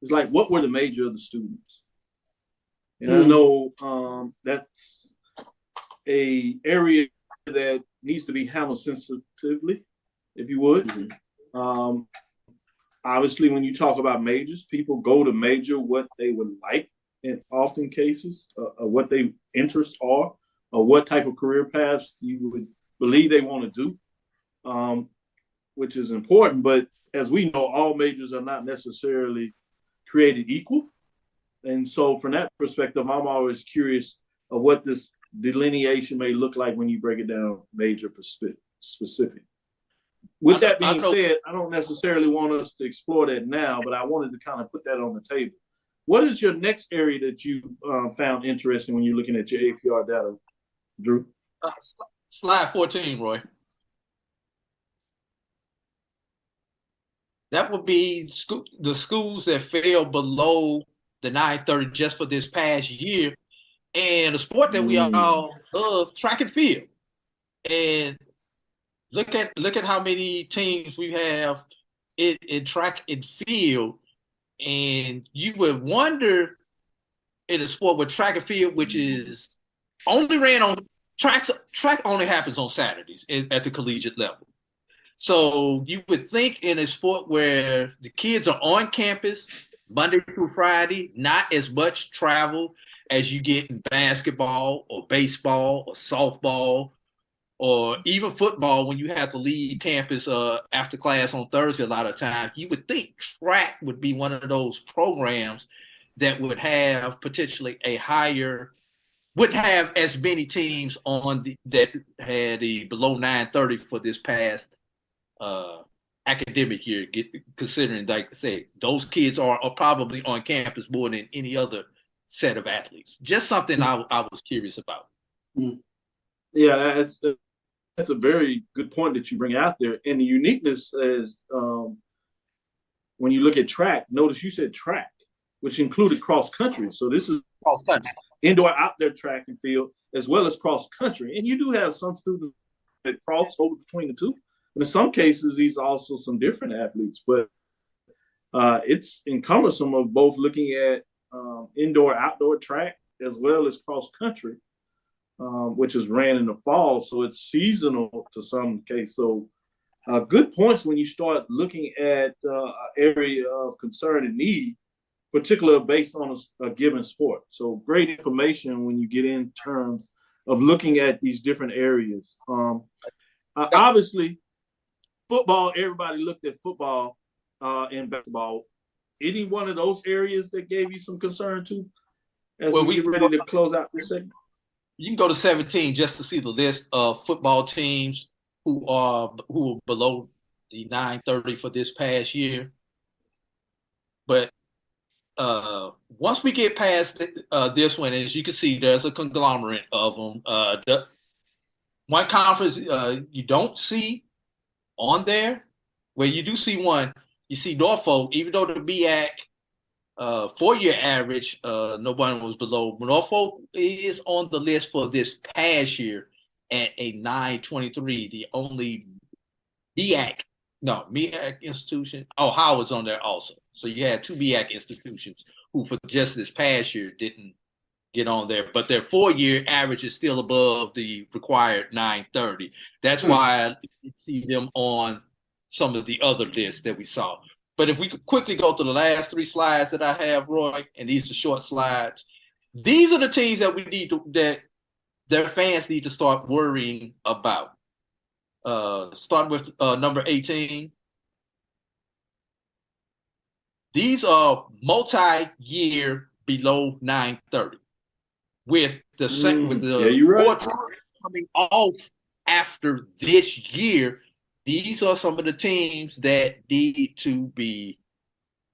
is like, what were the major of the students? And I know that's a area that needs to be handled sensitively, if you would. Obviously, when you talk about majors, people go to major what they would like in often cases, what their interests are, or what type of career paths you would believe they want to do, which is important. But as we know, all majors are not necessarily created equal. And so from that perspective, I'm always curious of what this delineation may look like when you break it down major specific. With that being said, I don't necessarily want us to explore that now, but I wanted to kind of put that on the table. What is your next area that you found interesting when you're looking at your APR data, Drew? Slide 14, Roy. That would be the schools that fell below the 930 just for this past year. And the sport that we all love, track and field. And look at how many teams we have in track and field, and you would wonder in a sport with track and field, which is only ran on track only happens on Saturdays at the collegiate level. So you would think in a sport where the kids are on campus Monday through Friday, not as much travel as you get in basketball or baseball or softball or even football when you have to leave campus after class on Thursday a lot of times. You would think track would be one of those programs that would have potentially wouldn't have as many teams that had a below 930 for this past academic year, considering, like I say, those kids are probably on campus more than any other set of athletes. Just something I was curious about. Yeah, that's a very good point that you bring out there. And the uniqueness is when you look at track, notice you said track, which included cross country. So this is cross country, indoor, outdoor track and field, as well as cross country. And you do have some students that cross over between the two. And in some cases, these are also some different athletes, but it's encumbersome of both looking at indoor, outdoor track as well as cross country, which is ran in the fall. So it's seasonal to some case. So good points when you start looking at an area of concern and need, particularly based on a given sport. So great information when you get in terms of looking at these different areas. Obviously, football, everybody looked at football and basketball. Any one of those areas that gave you some concern too, as we get ready to close out this segment? You can go to 17 just to see the list of football teams who are below the 930 for this past year. But once we get past this one, as you can see, there's a conglomerate of them. One conference you don't see on there, where you do see one, you see Norfolk, even though the BAC 4-year average, no one was below. Norfolk is on the list for this past year at a 923, the only BAC institution. Oh, Howard's on there also. So you had two BAC institutions who for just this past year didn't get on there, but their 4-year average is still above the required 930. That's why you see them on some of the other lists that we saw. But if we could quickly go to the last 3 slides that I have, Roy, and these are short slides. These are the teams that that their fans need to start worrying about. Starting with number 18. These are multi-year below 930. With the board coming off after this year, these are some of the teams that need to be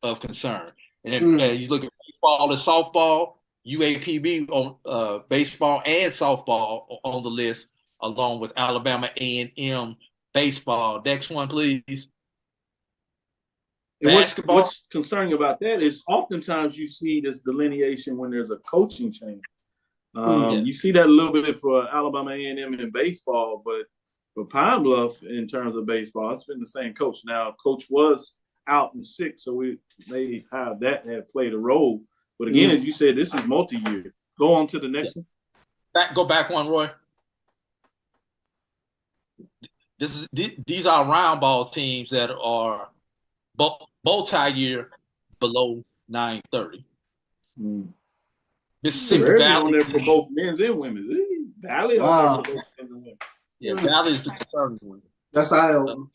of concern. And then you look at baseball and softball, UAPB on baseball and softball on the list, along with Alabama A&M baseball. Next one, please. Basketball. What's concerning about that is oftentimes you see this delineation when there's a coaching change. You see that a little bit for Alabama A&M in baseball, but for Pine Bluff in terms of baseball, it's been the same coach. Now, coach was out and sick, so we may have that have played a role. But again, as you said, this is multi-year. Go on to the next one. Go back one, Roy. These are round ball teams that are multi-year below 930. Mississippi Valley for both men's and women's. Valley for both men's and women. Yeah, Valley is the concerning one. That's IO.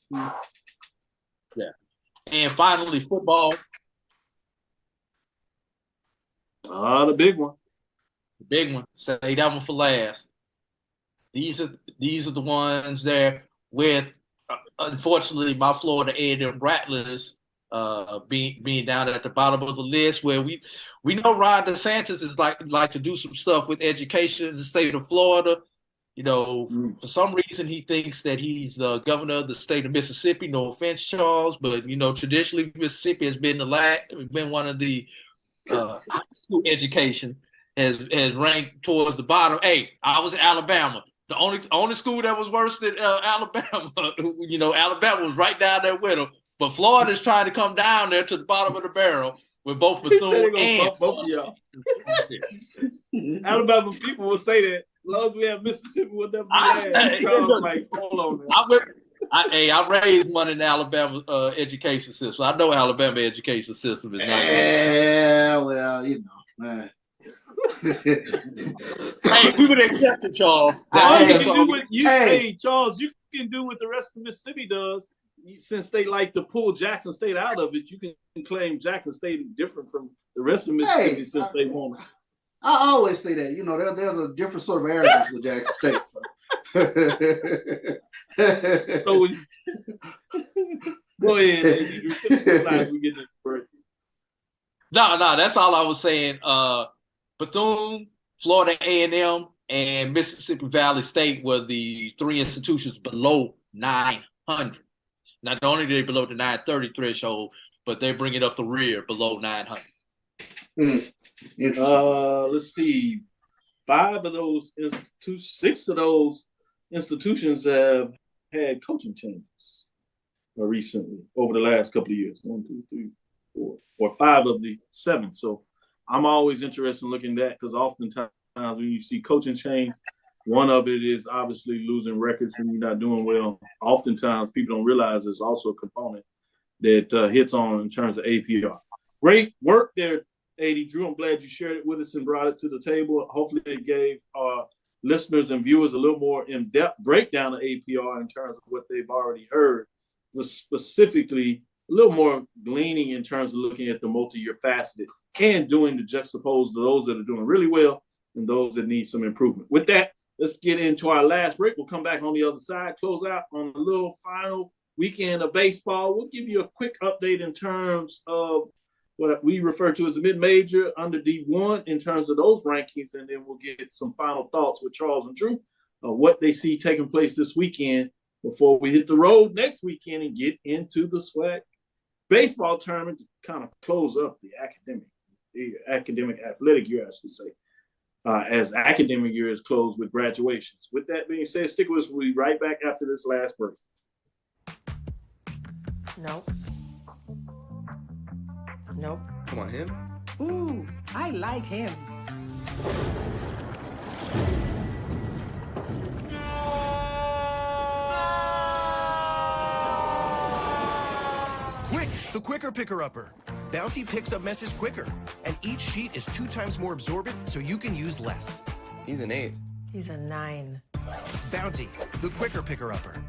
Yeah. And finally, football. The big one. The big one. Say that one for last. These are the ones there with, unfortunately, my Florida A&M Rattlers being down at the bottom of the list, where we know Ron DeSantis is like to do some stuff with education in the state of Florida. You know, for some reason he thinks that he's the governor of the state of Mississippi. No offense, Charles, but you know, traditionally Mississippi has been been one of the high school education has ranked towards the bottom. Hey, I was in Alabama. The only school that was worse than Alabama, Alabama was right down there with them. But Florida's trying to come down there to the bottom of the barrel with both Bethune and both of y'all. Alabama people will say that. As long as we have Mississippi, we'll never hold on. I raised money in the Alabama education system. I know Alabama education system is not. Yeah, well, man. Hey, we would accept it, Charles. Charles, you can do what the rest of Mississippi does. Since they like to pull Jackson State out of it, you can claim Jackson State is different from the rest of Mississippi since they won't. I always say that, there's a different sort of arrogance with Jackson State. So. Go ahead. No, that's all I was saying. Bethune, Florida A&M, and Mississippi Valley State were the three institutions below 900. Not only are they below the 930 threshold, but they bring it up the rear below 900. Let's see. 6 of those institutions have had coaching changes recently over the last couple of years. 1, 2, 3, 4, or 5 of the 7. So I'm always interested in looking at that because oftentimes when you see coaching change, one of it is obviously losing records when you're not doing well. Oftentimes people don't realize there's also a component that hits on in terms of APR. Great work there, AD Drew. I'm glad you shared it with us and brought it to the table. Hopefully it gave our listeners and viewers a little more in-depth breakdown of APR in terms of what they've already heard, but specifically a little more gleaning in terms of looking at the multi-year faceted and doing the juxtapose to those that are doing really well and those that need some improvement. With that, let's get into our last break. We'll come back on the other side, close out on a little final weekend of baseball. We'll give you a quick update in terms of what we refer to as the mid-major under D1 in terms of those rankings, and then we'll get some final thoughts with Charles and Drew of what they see taking place this weekend before we hit the road next weekend and get into the SWAC baseball tournament to kind of close up the academic athletic year, I should say, as academic year is closed with graduations. With that being said, stick with us. We'll be right back after this last break. Nope. Come on, him? Ooh, I like him. Quick, the quicker picker-upper. Bounty picks up messes quicker, and each sheet is 2 times more absorbent, so you can use less. He's an 8. He's a 9. Bounty, the quicker picker-upper.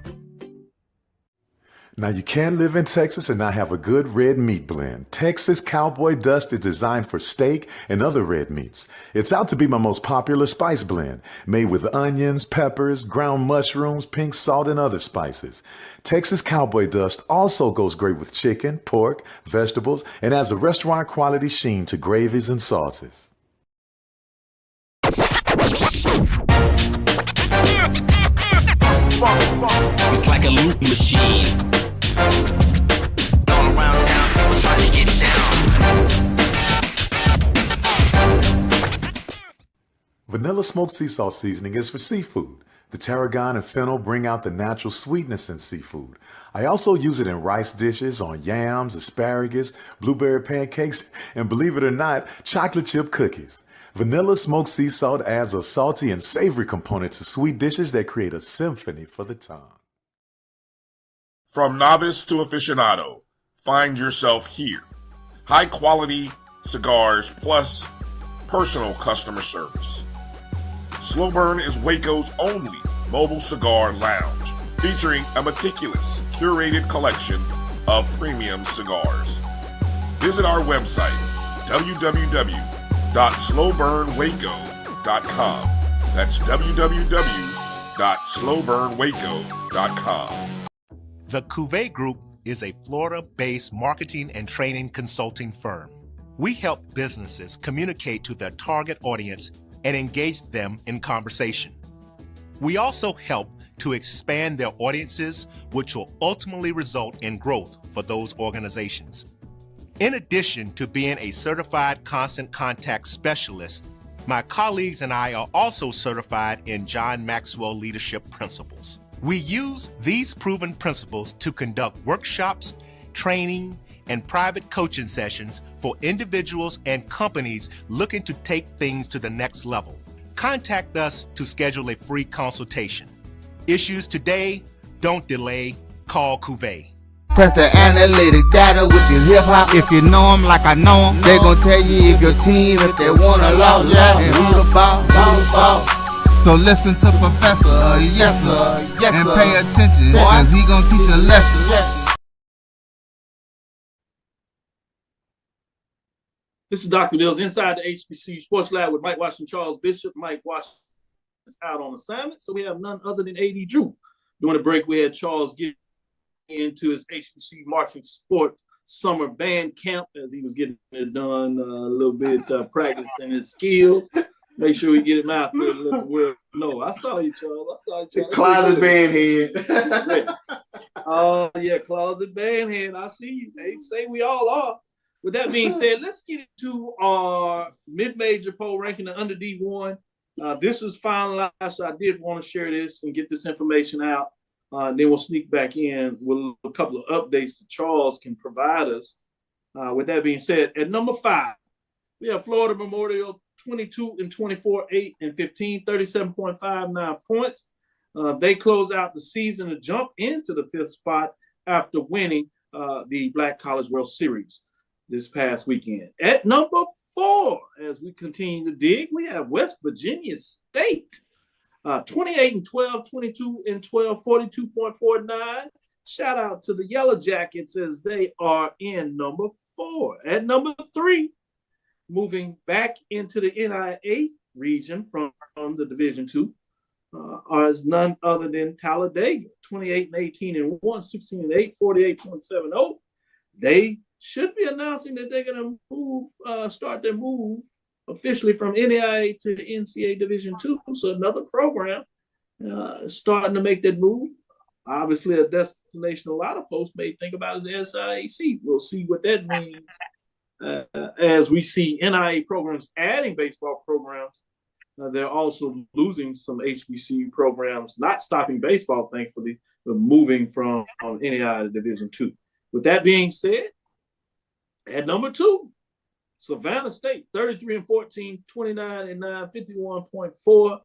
Now, you can live in Texas and not have a good red meat blend. Texas Cowboy Dust is designed for steak and other red meats. It's out to be my most popular spice blend, made with onions, peppers, ground mushrooms, pink salt, and other spices. Texas Cowboy Dust also goes great with chicken, pork, vegetables, and adds a restaurant quality sheen to gravies and sauces. It's like a loop machine. Going around town, trying to get down. Vanilla smoked sea salt seasoning is for seafood. The tarragon and fennel bring out the natural sweetness in seafood. I also use it in rice dishes, on yams, asparagus, blueberry pancakes, and believe it or not, chocolate chip cookies. Vanilla smoked sea salt adds a salty and savory component to sweet dishes that create a symphony for the tongue. From novice to aficionado, find yourself here. High quality cigars plus personal customer service. Slow Burn is Waco's only mobile cigar lounge, featuring a meticulous, curated collection of premium cigars. Visit our website, www.slowburnwaco.com. That's www.slowburnwaco.com. The Cavil Group is a Florida-based marketing and training consulting firm. We help businesses communicate to their target audience and engage them in conversation. We also help to expand their audiences, which will ultimately result in growth for those organizations. In addition to being a certified constant contact specialist, My colleagues and I are also certified in John Maxwell Leadership Principles. We use these proven principles to conduct workshops, training, and private coaching sessions for individuals and companies looking to take things to the next level. Contact us to schedule a free consultation. Issues today, don't delay, call Cavil. Press the analytic data with your hip hop. If you know them like I know them, they gon' tell you if your team, if they wanna love, and who the ball. So listen to Professor, yes sir, and pay attention, cause he gon' teach a lesson. This is Dr. Mills inside the HBCU Sports Lab with Mike Washington, Charles Bishop. Mike Washington is out on assignment, so we have none other than AD Drew. During the break, we had Charles get into his HBCU marching sport summer band camp as he was getting it done, a little bit practicing his skills. Make sure we get him out there and let the world know. I saw you, Charles. Closet band head. Oh, yeah, closet band head. I see you. They say we all are. With that being said, let's get into our mid-major poll ranking the under D1. This is finalized, so I did want to share this and get this information out. Then we'll sneak back in with a couple of updates that Charles can provide us. With that being said, at number 5, we have Florida Memorial 22-24, 8 and 15, 37.59 points. They close out the season to jump into the 5th spot after winning the Black College World Series this past weekend. At number 4, as we continue to dig, we have West Virginia State. 28-12, 22-12, 42.49. Shout out to the Yellow Jackets as they are in number 4. At number 3, moving back into the NIA region from the Division II, is none other than Talladega, 28-18-1, 16-8, 48.70. They should be announcing that they're going to move, start their move officially from NAIA to the NCAA Division II. So another program starting to make that move. Obviously, a destination a lot of folks may think about is the SIAC. We'll see what that means as we see NIA programs adding baseball programs. They're also losing some HBCU programs, not stopping baseball, thankfully, but moving from NAIA to Division II. With that being said, at number 2, Savannah State, 33-14, 29-9, 51.4.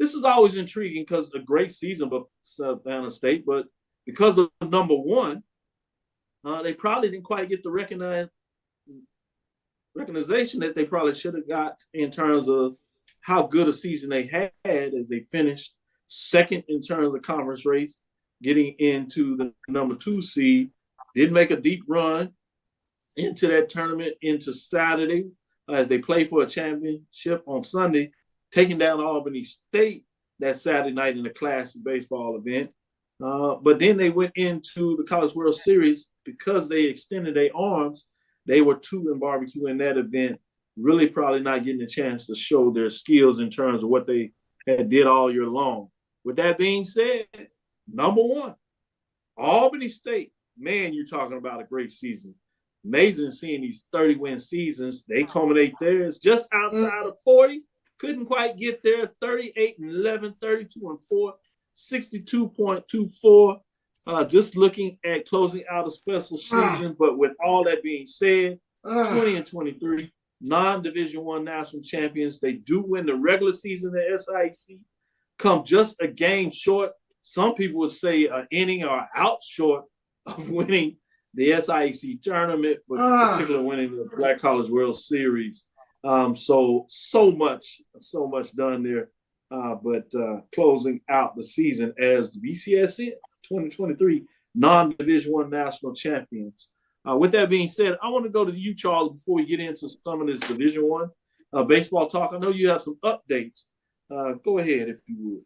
This is always intriguing because a great season for Savannah State, but because of number 1, they probably didn't quite get the recognition that they probably should have got in terms of how good a season they had as they finished second in terms of the conference race, getting into the number 2 seed. Did make a deep run into that tournament into Saturday as they play for a championship on Sunday, taking down Albany State that Saturday night in a classic baseball event. But then they went into the College World Series because they extended their arms. They were 2 in barbecue in that event, really probably not getting a chance to show their skills in terms of what they had did all year long. With that being said, number 1, Albany State. Man, you're talking about a great season. Amazing seeing these 30-win seasons. They culminate theirs just outside of 40. Couldn't quite get there. 38-11, 32-4, 62.24. Just looking at closing out a special season. But with all that being said, 20-23, non-Division I national champions. They do win the regular season at SIC. Come just a game short. Some people would say an inning or out short of winning the SIAC tournament, but particularly winning the Black College World Series. So much done there. But closing out the season as the BCSN 2023 non-Division I national champions. With that being said, I want to go to you, Charles, before we get into some of this Division I baseball talk. I know you have some updates. Go ahead, if you would.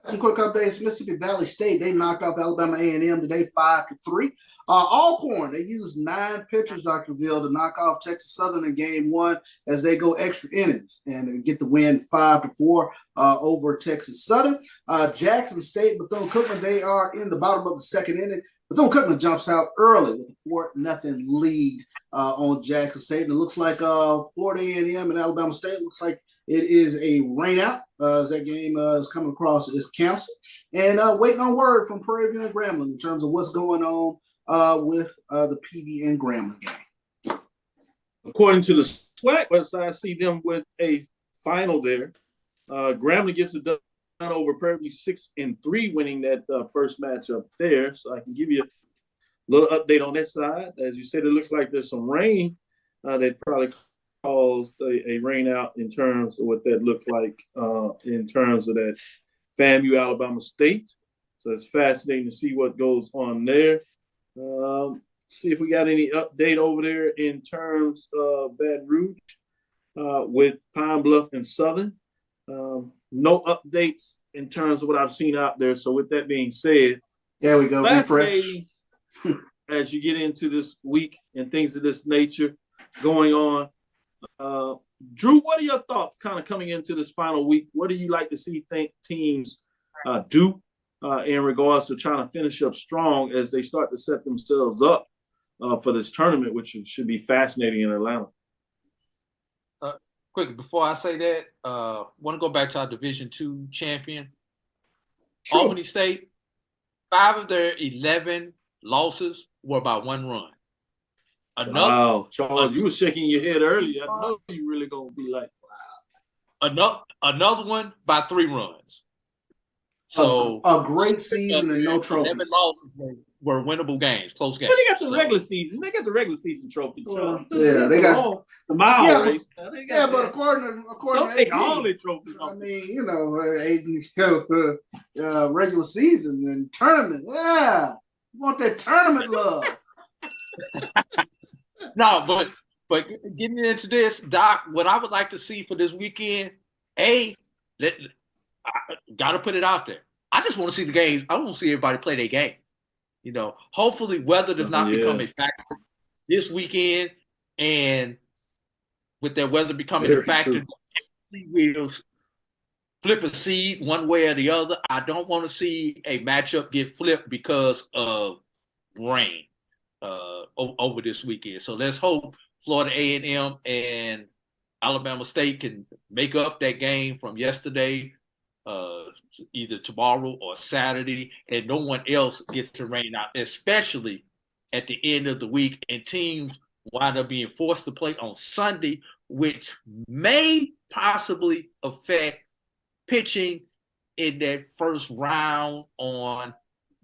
Some quick updates. Mississippi Valley State, they knocked off Alabama A&M today 5-3. Alcorn, they used 9 pitchers, Dr. Ville, to knock off Texas Southern in game 1 as they go extra innings and get the win 5-4 over Texas Southern. Jackson State, Bethune-Cookman, they are in the bottom of the 2nd inning. Bethune-Cookman jumps out early with a 4-0 lead on Jackson State. And it looks like Florida A&M and Alabama State looks like it is a rain out as that game is coming across is canceled. And waiting on word from Prairie View and Grambling in terms of what's going on with the PV and Grambling game. According to the SWAC website, I see them with a final there. Grambling gets it done over Prairie View 6-3, winning that first matchup there. So I can give you a little update on that side. As you said, it looks like there's some rain that probably caused a rain out in terms of what that looked like in terms of that FAMU Alabama State. So it's fascinating to see what goes on there. See if we got any update over there in terms of Baton Rouge with Pine Bluff and Southern. No updates in terms of what I've seen out there. So with that being said, there we go. Refresh. As you get into this week and things of this nature going on. Drew, what are your thoughts kind of coming into this final week? What do you like to see teams do in regards to trying to finish up strong as they start to set themselves up for this tournament, which should be fascinating in Atlanta? Quick, before I say that, want to go back to our Division II champion, sure. Albany State. 5 of their 11 losses were by 1 run. Wow, Charles, you were shaking your head earlier. I know you really gonna be like, wow. Another one by 3 runs. So a great season and no trophies. 11 losses were winnable games, close games. But they got the regular season. They got the regular season trophy. Yeah, they got the mile race. But according don't to take AP, all the trophies. I mean, regular season and tournament. Yeah, you want that tournament love. No, but getting into this, Doc, what I would like to see for this weekend, I got to put it out there. I just want to see the games. I want to see everybody play their game. You know, hopefully weather does not become a factor this weekend, and with that weather becoming a factor, we'll flip a seed one way or the other. I don't want to see a matchup get flipped because of rain over this weekend. So let's hope Florida A&M and Alabama State can make up that game from yesterday, either tomorrow or Saturday, and no one else gets to rain out, especially at the end of the week, and teams wind up being forced to play on Sunday, which may possibly affect pitching in that first round on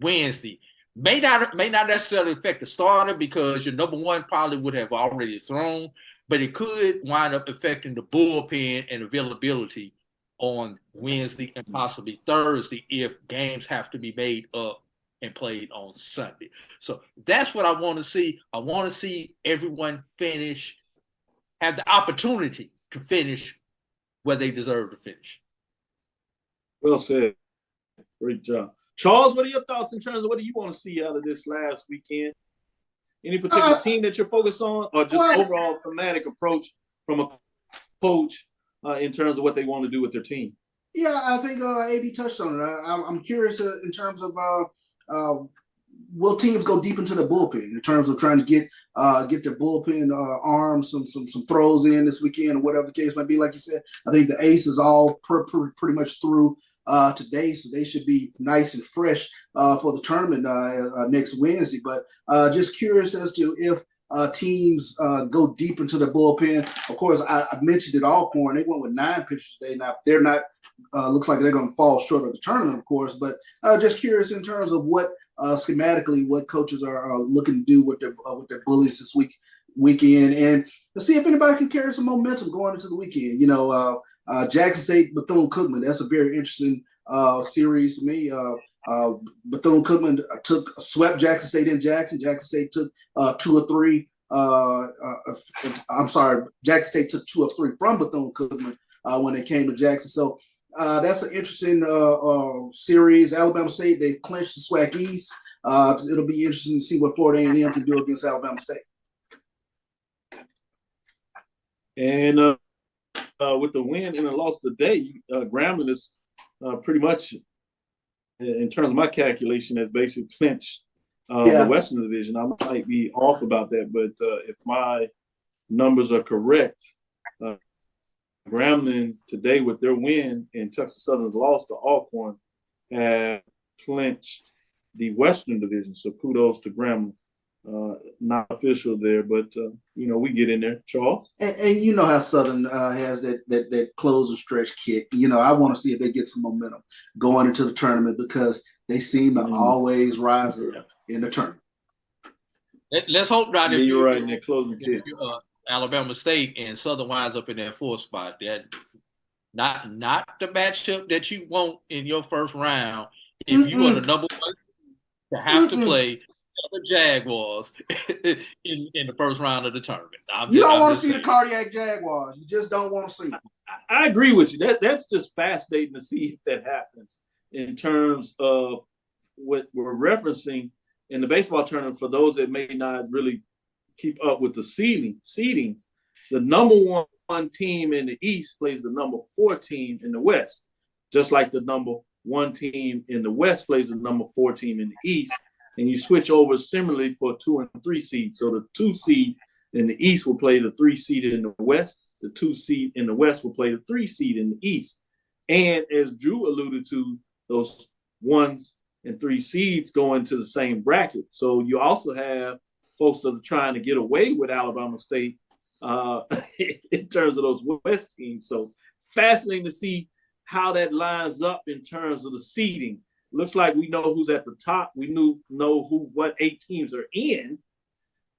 Wednesday. May not necessarily affect the starter because your number one probably would have already thrown, but it could wind up affecting the bullpen and availability on Wednesday and possibly Thursday if games have to be made up and played on Sunday. So that's what I want to see. I want to see everyone have the opportunity to finish where they deserve to finish. Well said. Great job. Charles, what are your thoughts in terms of what do you want to see out of this last weekend? Any particular team that you're focused on, or just overall thematic approach from a coach in terms of what they want to do with their team? Yeah, I think AB touched on it. I'm curious in terms of will teams go deep into the bullpen in terms of trying to get their bullpen arms, some throws in this weekend, or whatever the case might be. Like you said, I think the ace is all pretty much through today, so they should be nice and fresh for the tournament next Wednesday. But just curious as to if teams go deep into the bullpen. Of course, I mentioned it Alcorn. They went with 9 pitchers today. Now they're not. Looks like they're going to fall short of the tournament, of course. But just curious in terms of what schematically what coaches are looking to do with their bullies this weekend, and to see if anybody can carry some momentum going into the weekend. You know, Jackson State, Bethune-Cookman. That's a very interesting series to me. Bethune-Cookman swept Jackson State in Jackson. Jackson State took 2 or 3. I'm sorry, Jackson State took 2 or 3 from Bethune-Cookman when they came to Jackson. So that's an interesting series. Alabama State, they clinched the SWAC East. It'll be interesting to see what Florida A&M can do against Alabama State. And with the win and the loss today, Grambling is pretty much, in terms of my calculation, has basically clinched the Western Division. I might be off about that, but if my numbers are correct, Grambling today with their win and Texas Southern's loss to Alcorn have clinched the Western Division. So kudos to Grambling. Not official there, but we get in there, Charles. And you know how Southern has that closer stretch kick. I want to see if they get some momentum going into the tournament because they seem to always rise up in the tournament. Let's hope not. Yeah, you're right in that closing kick. Alabama State and Southern winds up in that 4th spot. That not the matchup that you want in your first round. If you are the number one to have to play the Jaguars in the first round of the tournament. You don't want to see the cardiac Jaguars. You just don't want to see it. I agree with you. That's just fascinating to see if that happens in terms of what we're referencing in the baseball tournament. For those that may not really keep up with the seedings, the number one team in the East plays the number 4 team in the West, just like the number 1 team in the West plays the number 4 team in the East. And you switch over similarly for 2 and 3 seeds. So the 2 seed in the East will play the 3 seed in the West. The 2 seed in the West will play the 3 seed in the East. And as Drew alluded to, those 1s and 3 seeds go into the same bracket. So you also have folks that are trying to get away with Alabama State in terms of those West teams. So fascinating to see how that lines up in terms of the seeding. Looks like we know who's at the top. We know what 8 teams are in,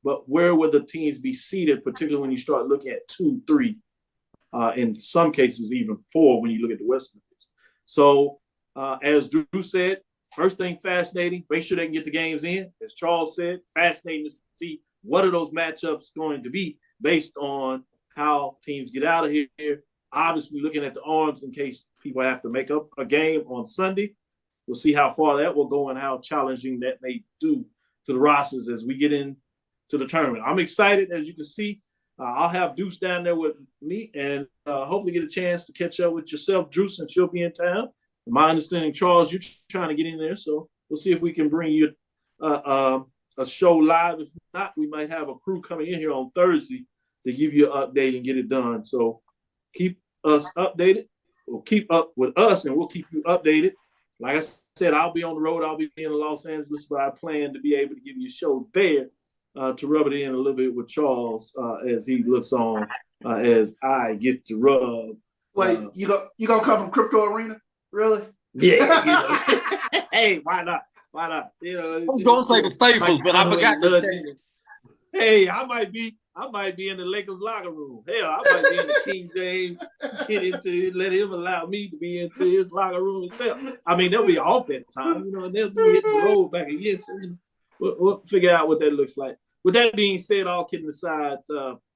but where will the teams be seated, particularly when you start looking at 2, 3, in some cases even 4 when you look at the Western. So as Drew said, first thing fascinating, make sure they can get the games in. As Charles said, fascinating to see what are those matchups going to be based on how teams get out of here. Obviously looking at the arms in case people have to make up a game on Sunday. We'll see how far that will go and how challenging that may do to the rosters as we get into the tournament. I'm excited, as you can see. I'll have Deuce down there with me and hopefully get a chance to catch up with yourself, Drew, since you'll be in town. My understanding, Charles, you're trying to get in there, so we'll see if we can bring you a show live. If not, we might have a crew coming in here on Thursday to give you an update and get it done. So keep us updated. We'll keep up with us, and we'll keep you updated. Like I said, I'll be on the road. I'll be in Los Angeles, but I plan to be able to give you a show there to rub it in a little bit with Charles as he looks on as I get to rub. Wait, you gonna come from Crypto Arena? Really? Yeah. Hey, why not? Why not? I was gonna say the Staples, but I forgot to change it. Hey, I might be in the Lakers locker room. Hell, I might be in the King James, let him allow me to be into his locker room himself. I mean, they'll be off that time, and they'll be hitting the road back again. So, we'll figure out what that looks like. With that being said, all kidding aside,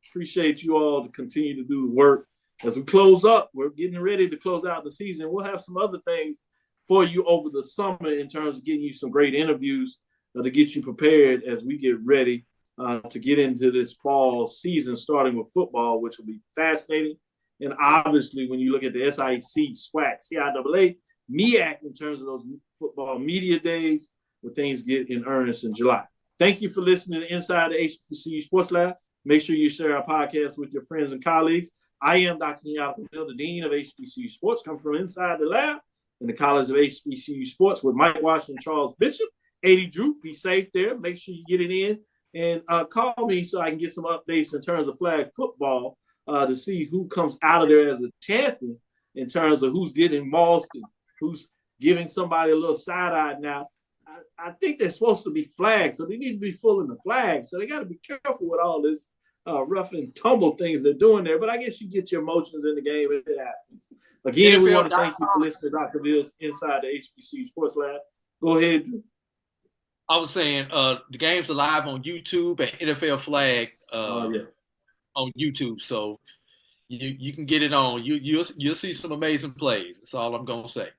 appreciate you all to continue to do the work. As we close up, we're getting ready to close out the season. We'll have some other things for you over the summer in terms of getting you some great interviews to get you prepared as we get ready to get into this fall season, starting with football, which will be fascinating. And obviously, when you look at the SIC, SWAC, CIAA, MEAC in terms of those football media days, where things get in earnest in July. Thank you for listening to Inside the HBCU Sports Lab. Make sure you share our podcast with your friends and colleagues. I am Dr. Kenyatta, the Dean of HBCU Sports, coming from inside the lab in the College of HBCU Sports with Mike Washington, Charles Bishop, 80 Drew. Be safe there. Make sure you get it in. And call me so I can get some updates in terms of flag football to see who comes out of there as a champion in terms of who's getting mossed and who's giving somebody a little side-eye now. I think they're supposed to be flags, so they need to be full in the flag. So they got to be careful with all this rough and tumble things they're doing there. But I guess you get your emotions in the game if it happens. Again, we want to thank you for listening to Dr. Bill's Inside the HBCU Sports Lab. Go ahead, Drew. I was saying the games are live on YouTube and NFL Flag on YouTube, so you can get it on. You'll see some amazing plays. That's all I'm gonna say.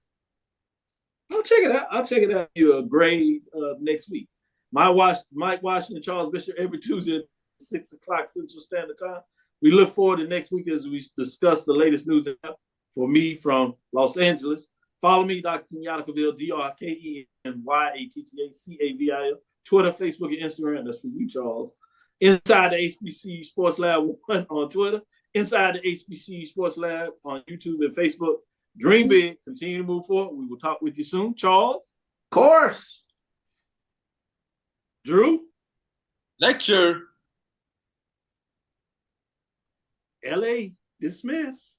I'll check it out. I'll check it out. You a grade next week. Mike Washington, Charles Bishop every Tuesday at 6 o'clock Central Standard Time. We look forward to next week as we discuss the latest news for me from Los Angeles. Follow me, Dr. Kenyatta Cavil, DrKenyattacavil, Twitter, Facebook, and Instagram. That's for you, Charles. Inside the HBCU Sports Lab 1 on Twitter. inside the HBCU Sports Lab on YouTube and Facebook. Dream big, continue to move forward. We will talk with you soon. Charles? Course. Drew? Lecture. LA, dismiss.